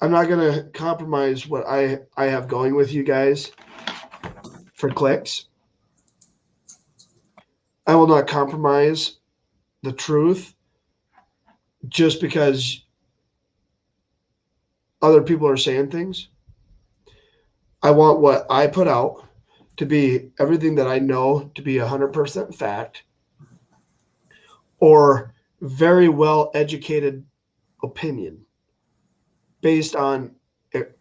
I'm not going to compromise what I have going with you guys for clicks. I will not compromise the truth just because other people are saying things. I want what I put out to be everything that I know to be 100% fact or very well educated opinion based on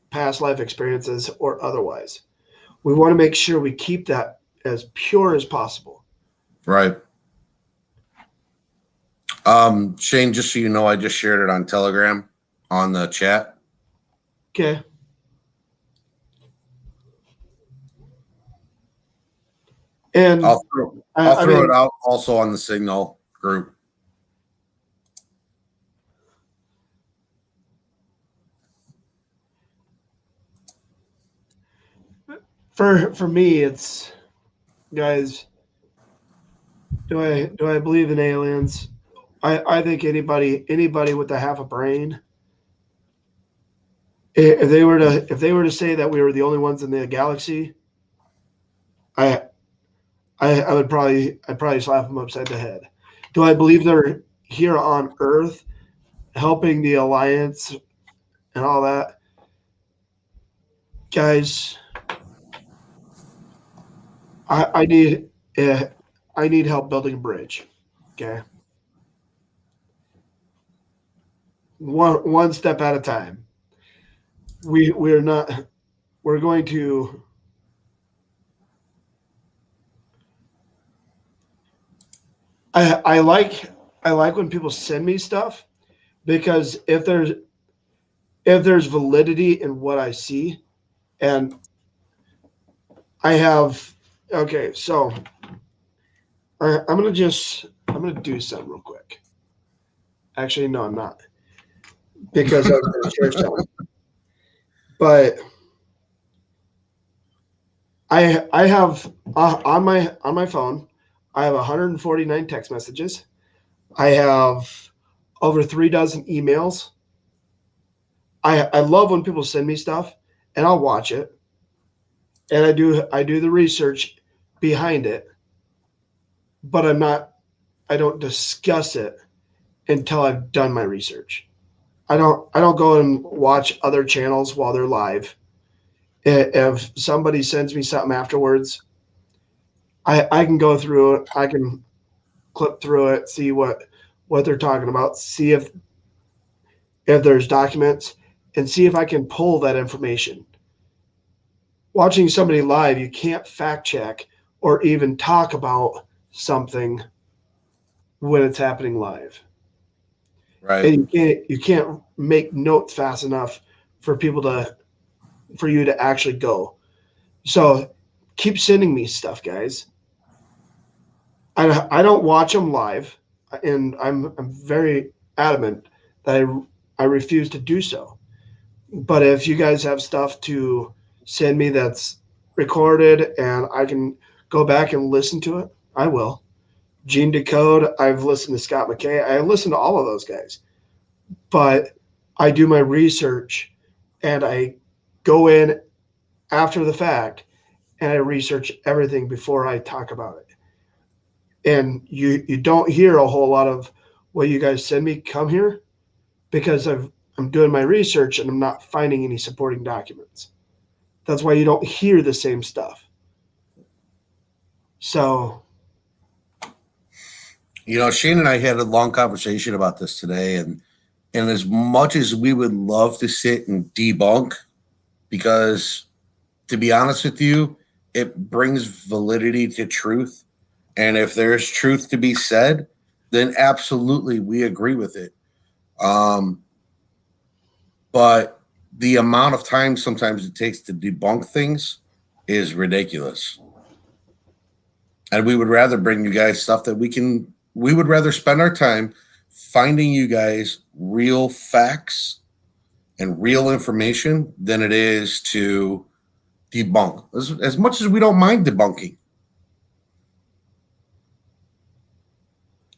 past life experiences or otherwise. We want to make sure we keep that as pure as possible. Right. Shane, just so you know, I just shared it on Telegram on the chat. Okay. And I'll throw it out also on the Signal group. For me, it's, guys, do I believe in aliens? I think anybody with a half a brain, if they were to say that we were the only ones in the galaxy, I'd probably slap them upside the head. Do I believe they're here on Earth helping the Alliance and all that? Guys, I need help building a bridge. Okay. One step at a time. We're not, we're going to, I like when people send me stuff, because if there's validity in what I see, and I have, okay, so I'm gonna do something real quick. Actually, no, I'm not, because I was gonna share something. But I have on my phone, I have 149 text messages. I have over 3 dozen emails. I love when people send me stuff, and I'll watch it, and I do the research behind it, but I don't discuss it until I've done my research. I don't go and watch other channels while they're live. If somebody sends me something afterwards, I can go through it. I can clip through it, see what they're talking about, see if there's documents, and see if I can pull that information. Watching somebody live, you can't fact check or even talk about something when it's happening live. Right. And you can't make notes fast enough for you to actually go. So keep sending me stuff, guys. I don't watch them live, and I'm very adamant that I refuse to do so. But if you guys have stuff to send me that's recorded and I can go back and listen to it, I will. Gene Decode, I've listened to Scott McKay. I listen to all of those guys. But I do my research and I go in after the fact and I research everything before I talk about it. And you don't hear a whole lot of what you guys send me come here because I'm doing my research and I'm not finding any supporting documents. That's why you don't hear the same stuff. So, Shane and I had a long conversation about this today, and as much as we would love to sit and debunk, because to be honest with you, it brings validity to truth. And if there's truth to be said, then absolutely we agree with it. But the amount of time sometimes it takes to debunk things is ridiculous. And we would rather bring you guys stuff that we would rather spend our time finding you guys real facts and real information than it is to debunk. As much as we don't mind debunking.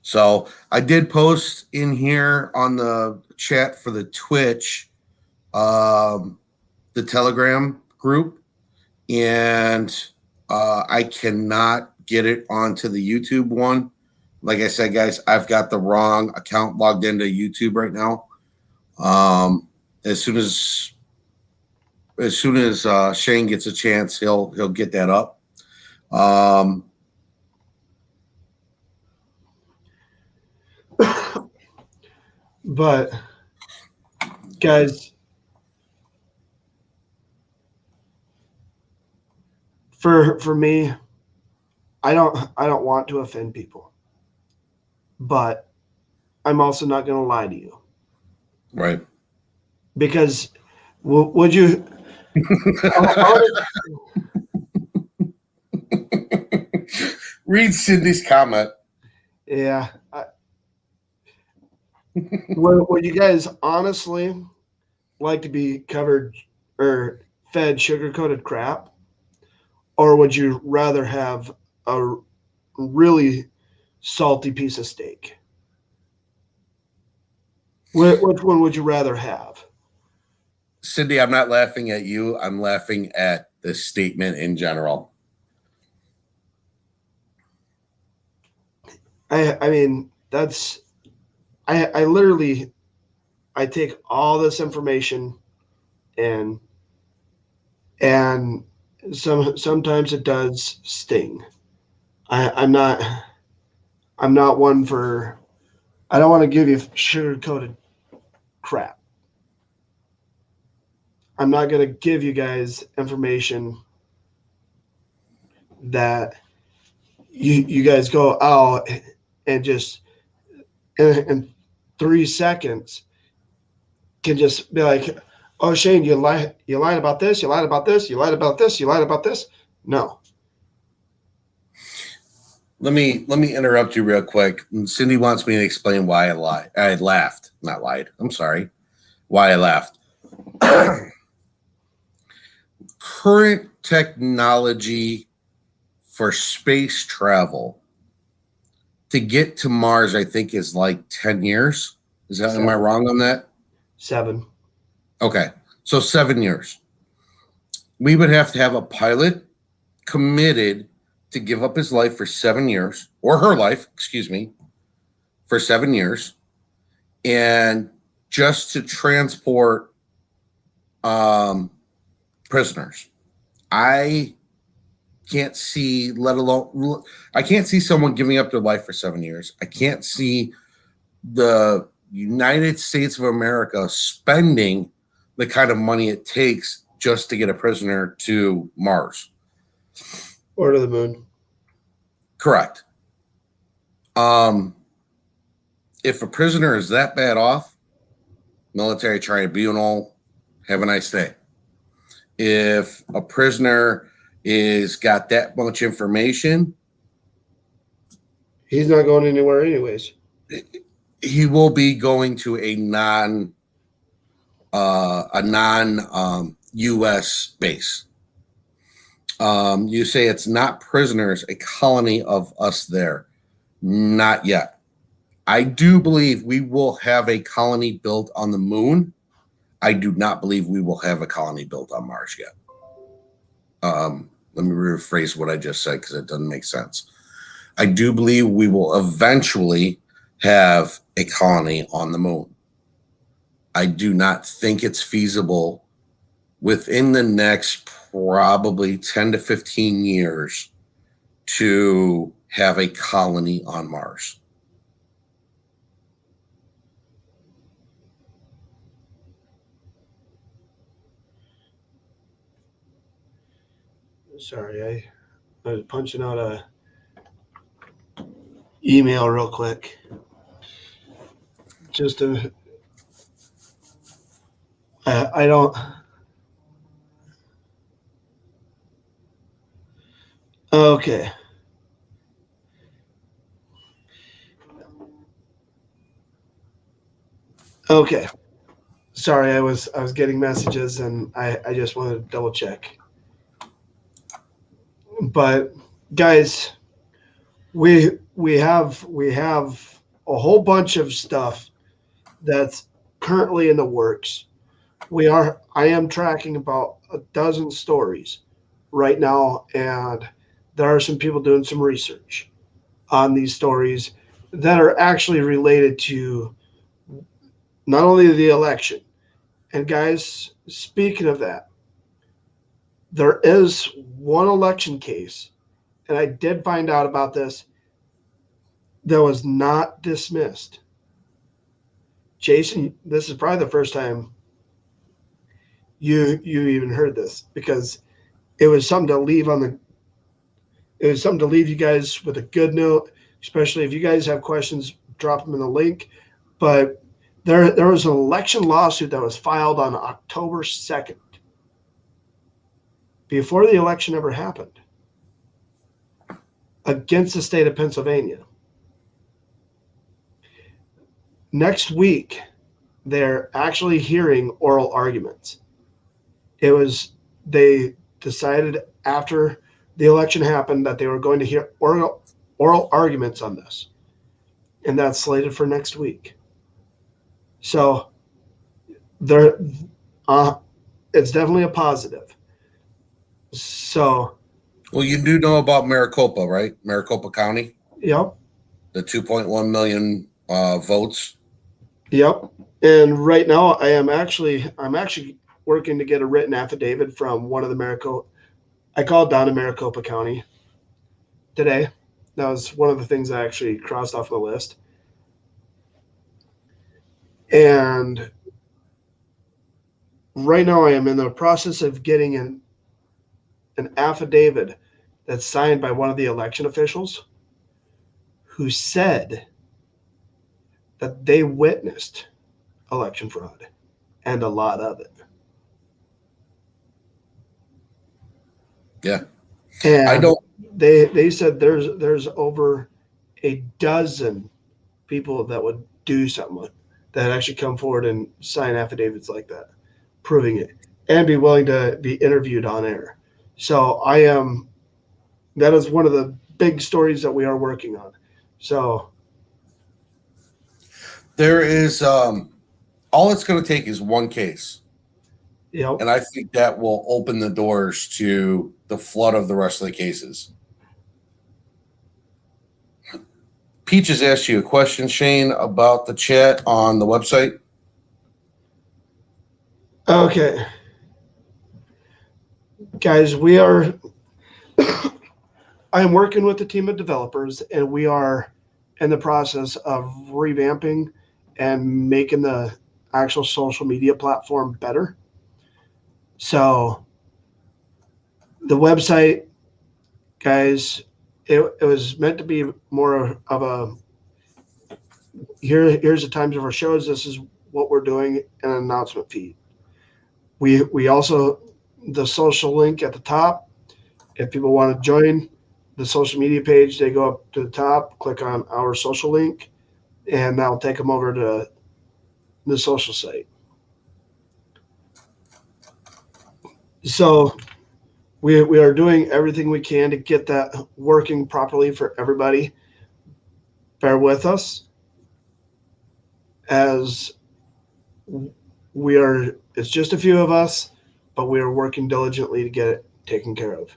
So I did post in here on the chat for the Twitch, the Telegram group, and I cannot get it onto the YouTube one. Like I said, guys, I've got the wrong account logged into YouTube right now. As soon as Shane gets a chance, he'll get that up. but guys, for me, I don't want to offend people, but I'm also not going to lie to you, Right? Because would you? Read Cindy's comment. Yeah. Would you guys honestly like to be covered or fed sugar-coated crap? Or would you rather have a really salty piece of steak? Which one would you rather have? Cindy, I'm not laughing at you. I'm laughing at the statement in general. I mean, that's I literally I take all this information and sometimes it does sting. I'm not one for, I don't want to give you sugar coated crap. I'm not going to give you guys information that you guys go out and just in 3 seconds can just be like, oh, Shane, you lied about this, you lied about this, you lied about this, you lied about this. No. Let me interrupt you real quick. Cindy wants me to explain why I lied. I laughed, not lied. I'm sorry. Why I laughed. Current technology for space travel to get to Mars, I think, is like 10 years. Is that, 7. Am I wrong on that? 7. Okay. So 7 years. We would have to have a pilot committed to give up his life for 7 years, or her life, excuse me, for 7 years, and just to transport prisoners. I can't see, I can't see someone giving up their life for 7 years. I can't see the United States of America spending the kind of money it takes just to get a prisoner to Mars. Or to the moon. Correct. If a prisoner is that bad off, military tribunal, have a nice day. If a prisoner is got that much information, He's not going anywhere anyways. he will be going to a non U.S. base. You say it's not prisoners, a colony of us there. Not yet. I do believe we will have a colony built on the moon. I do not believe we will have a colony built on Mars yet. Let me rephrase what I just said because it doesn't make sense. I do believe we will eventually have a colony on the moon. I do not think it's feasible within the next probably 10 to 15 years to have a colony on Mars. Sorry, I was punching out a email real quick. Just to, I don't. Okay. Okay. Sorry, I was getting messages and I just wanted to double check. But guys, we have a whole bunch of stuff that's currently in the works. I am tracking about a dozen stories right now, and there are some people doing some research on these stories that are actually related to not only the election. And guys, speaking of that, there is one election case, and I did find out about this, that was not dismissed. Jason, this is probably the first time you even heard this, because it was something to leave you guys with a good note, especially if you guys have questions, drop them in the link. But there was an election lawsuit that was filed on October 2nd, before the election ever happened, against the state of Pennsylvania. Next week, they're actually hearing oral arguments. They decided after the election happened that they were going to hear oral arguments on this, and that's slated for next week. So it's definitely a positive. So, well, you do know about Maricopa, right? Maricopa County. Yep. The 2.1 million votes. Yep. And right now, I'm actually working to get a written affidavit from one of the Maricopa. I called down to Maricopa County today. That was one of the things I actually crossed off the list. And right now, I am in the process of getting an affidavit that's signed by one of the election officials who said that they witnessed election fraud, and a lot of it. Yeah. And they said there's over a dozen people that would do something that actually come forward and sign affidavits like that, proving it, and be willing to be interviewed on air. So that is one of the big stories that we are working on. So there is all it's going to take is one case. Yep. And I think that will open the doors to the flood of the rest of the cases. Peach has asked you a question, Shane, about the chat on the website. Okay. Guys, I'm working with a team of developers, and we are in the process of revamping and making the actual social media platform better. So the website, guys, it was meant to be more of a here's the times of our shows, this is what we're doing, an announcement feed. We also, the social link at the top If people want to join the social media page, they go up to the top, click on our social link, and that'll take them over to the social site. So we are doing everything we can to get that working properly for everybody. Bear with us as it's just a few of us, but we are working diligently to get it taken care of.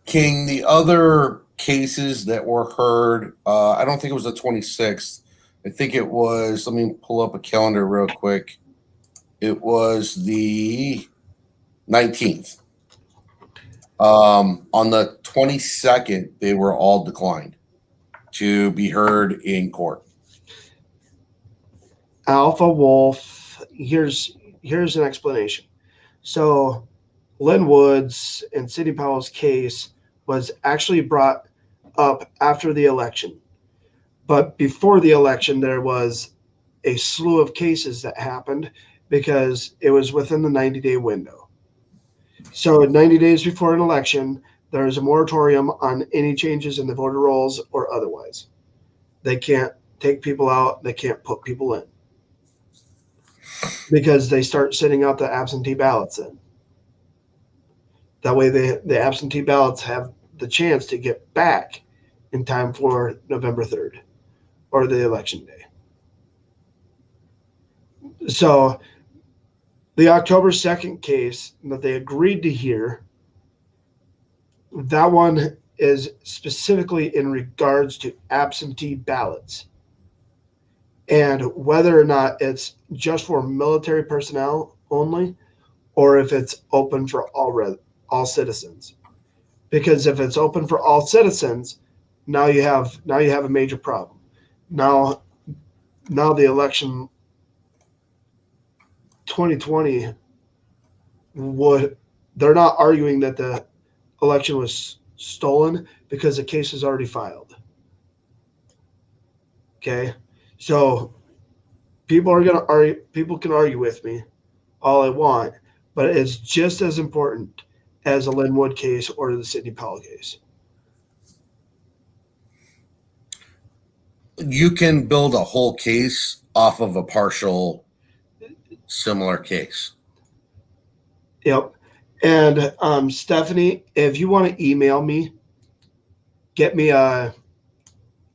King, the other cases that were heard, I don't think it was the 26th. I think it was, let me pull up a calendar real quick. It was the 19th. On the 22nd, they were all declined to be heard in court. Alpha Wolf, here's an explanation. So Lynn Woods and Sidney Powell's case was actually brought up after the election. But before the election, there was a slew of cases that happened because it was within the 90-day window. So 90 days before an election, there is a moratorium on any changes in the voter rolls or otherwise. They can't take people out. They can't put people in because they start sending out the absentee ballots in. That way the absentee ballots have the chance to get back in time for November 3rd or the election day. So the October 2nd case that they agreed to hear, that one is specifically in regards to absentee ballots and whether or not it's just for military personnel only or if it's open for all citizens. Because if it's open for all citizens, now you have a major problem. Now the election 2020 they're not arguing that the election was stolen because the case is already filed. Okay, so people can argue with me all I want, but it's just as important as the Lynn Wood case or the Sidney Powell case. You can build a whole case off of a partial similar case. Yep. And Stephanie, if you want to email me, if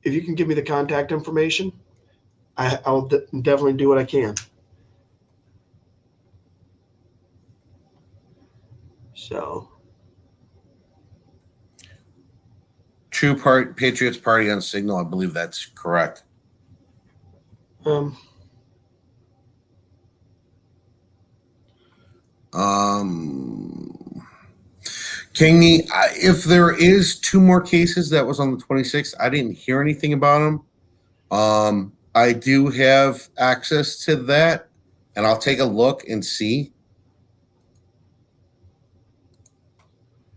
you can give me the contact information, I'll definitely do what I can. So, True Patriots Party on Signal, I believe that's correct. Kingy, if there is two more cases that was on the 26th, I didn't hear anything about them. I do have access to that, and I'll take a look and see.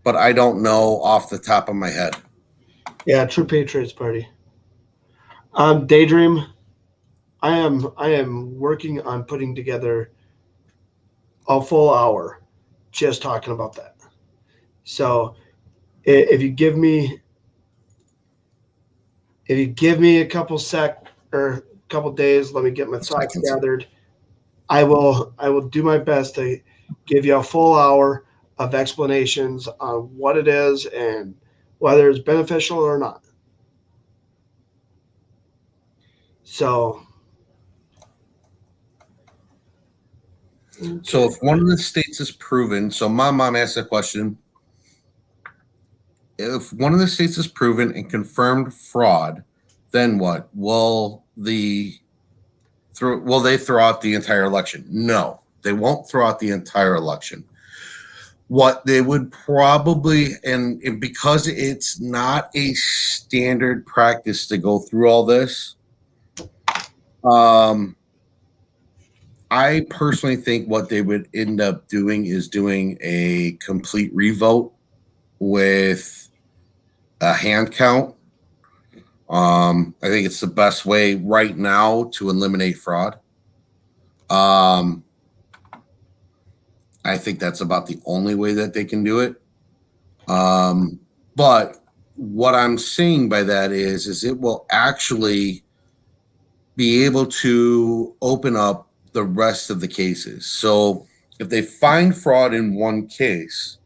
But I don't know off the top of my head. Yeah, True Patriots Party. Daydream, I am working on putting together a full hour just talking about that. So if you give me a couple days, let me get my thoughts gathered. I will do my best to give you a full hour of explanations on what it is and whether it's beneficial or not. So if one of the states is proven, so my mom asked a question. If one of the states is proven and confirmed fraud, then what? Will they throw out the entire election? No, they won't throw out the entire election. What they would probably, and because it's not a standard practice to go through all this, I personally think what they would end up doing is doing a complete revote with a hand count. I think it's the best way right now to eliminate fraud. I think that's about the only way that they can do it. But what I'm saying by that is it will actually be able to open up the rest of the cases. So if they find fraud in one case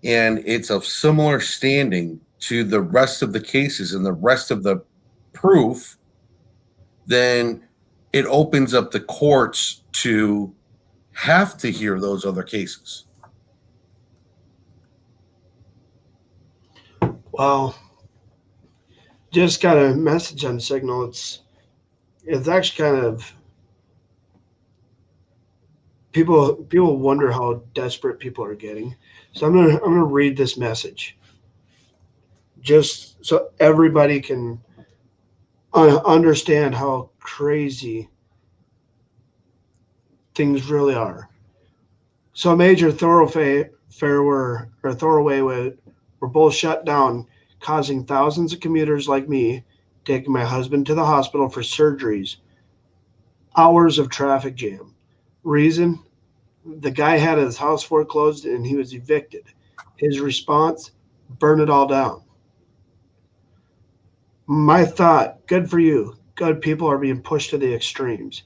and it's of similar standing to the rest of the cases and the rest of the proof, then it opens up the courts to have to hear those other cases. Well, just got a message on Signal. It's actually kind of people wonder how desperate people are getting. So I'm gonna read this message just so everybody can understand how crazy things really are. So a major thoroughfare or thoroughway were both shut down, causing thousands of commuters like me taking my husband to the hospital for surgeries. Hours of traffic jam. Reason? The guy had his house foreclosed and he was evicted. His response? Burn it all down. My thought, good for you. Good people are being pushed to the extremes.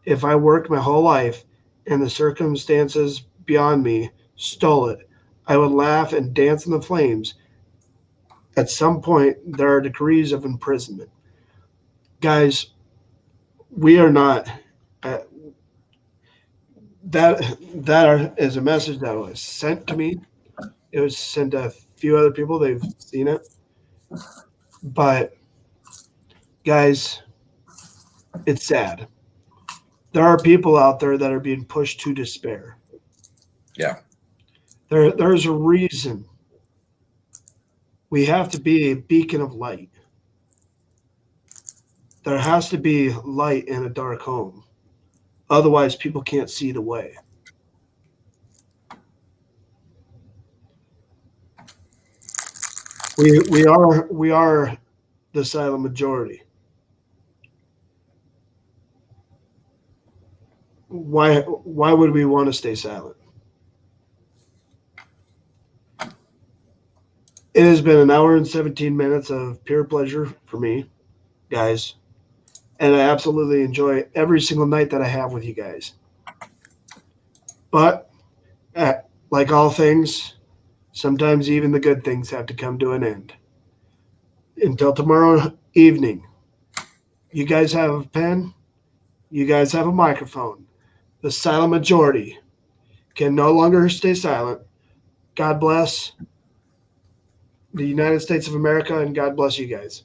If I worked my whole life and the circumstances beyond me stole it, I would laugh and dance in the flames. At some point, there are degrees of imprisonment. Guys, we are not. Uh, is a message that was sent to me. It was sent to a few other people. They've seen it. But, guys, it's sad. There are people out there that are being pushed to despair. Yeah. There's a reason we have to be a beacon of light. There has to be light in a dark home. Otherwise, people can't see the way. We are the silent majority. Why would we want to stay silent? It has been an hour and 17 minutes of pure pleasure for me, guys, and I absolutely enjoy every single night that I have with you guys. But like all things, sometimes even the good things have to come to an end. Until tomorrow evening, you guys have a pen, you guys have a microphone. The silent majority can no longer stay silent. God bless the United States of America, and God bless you guys.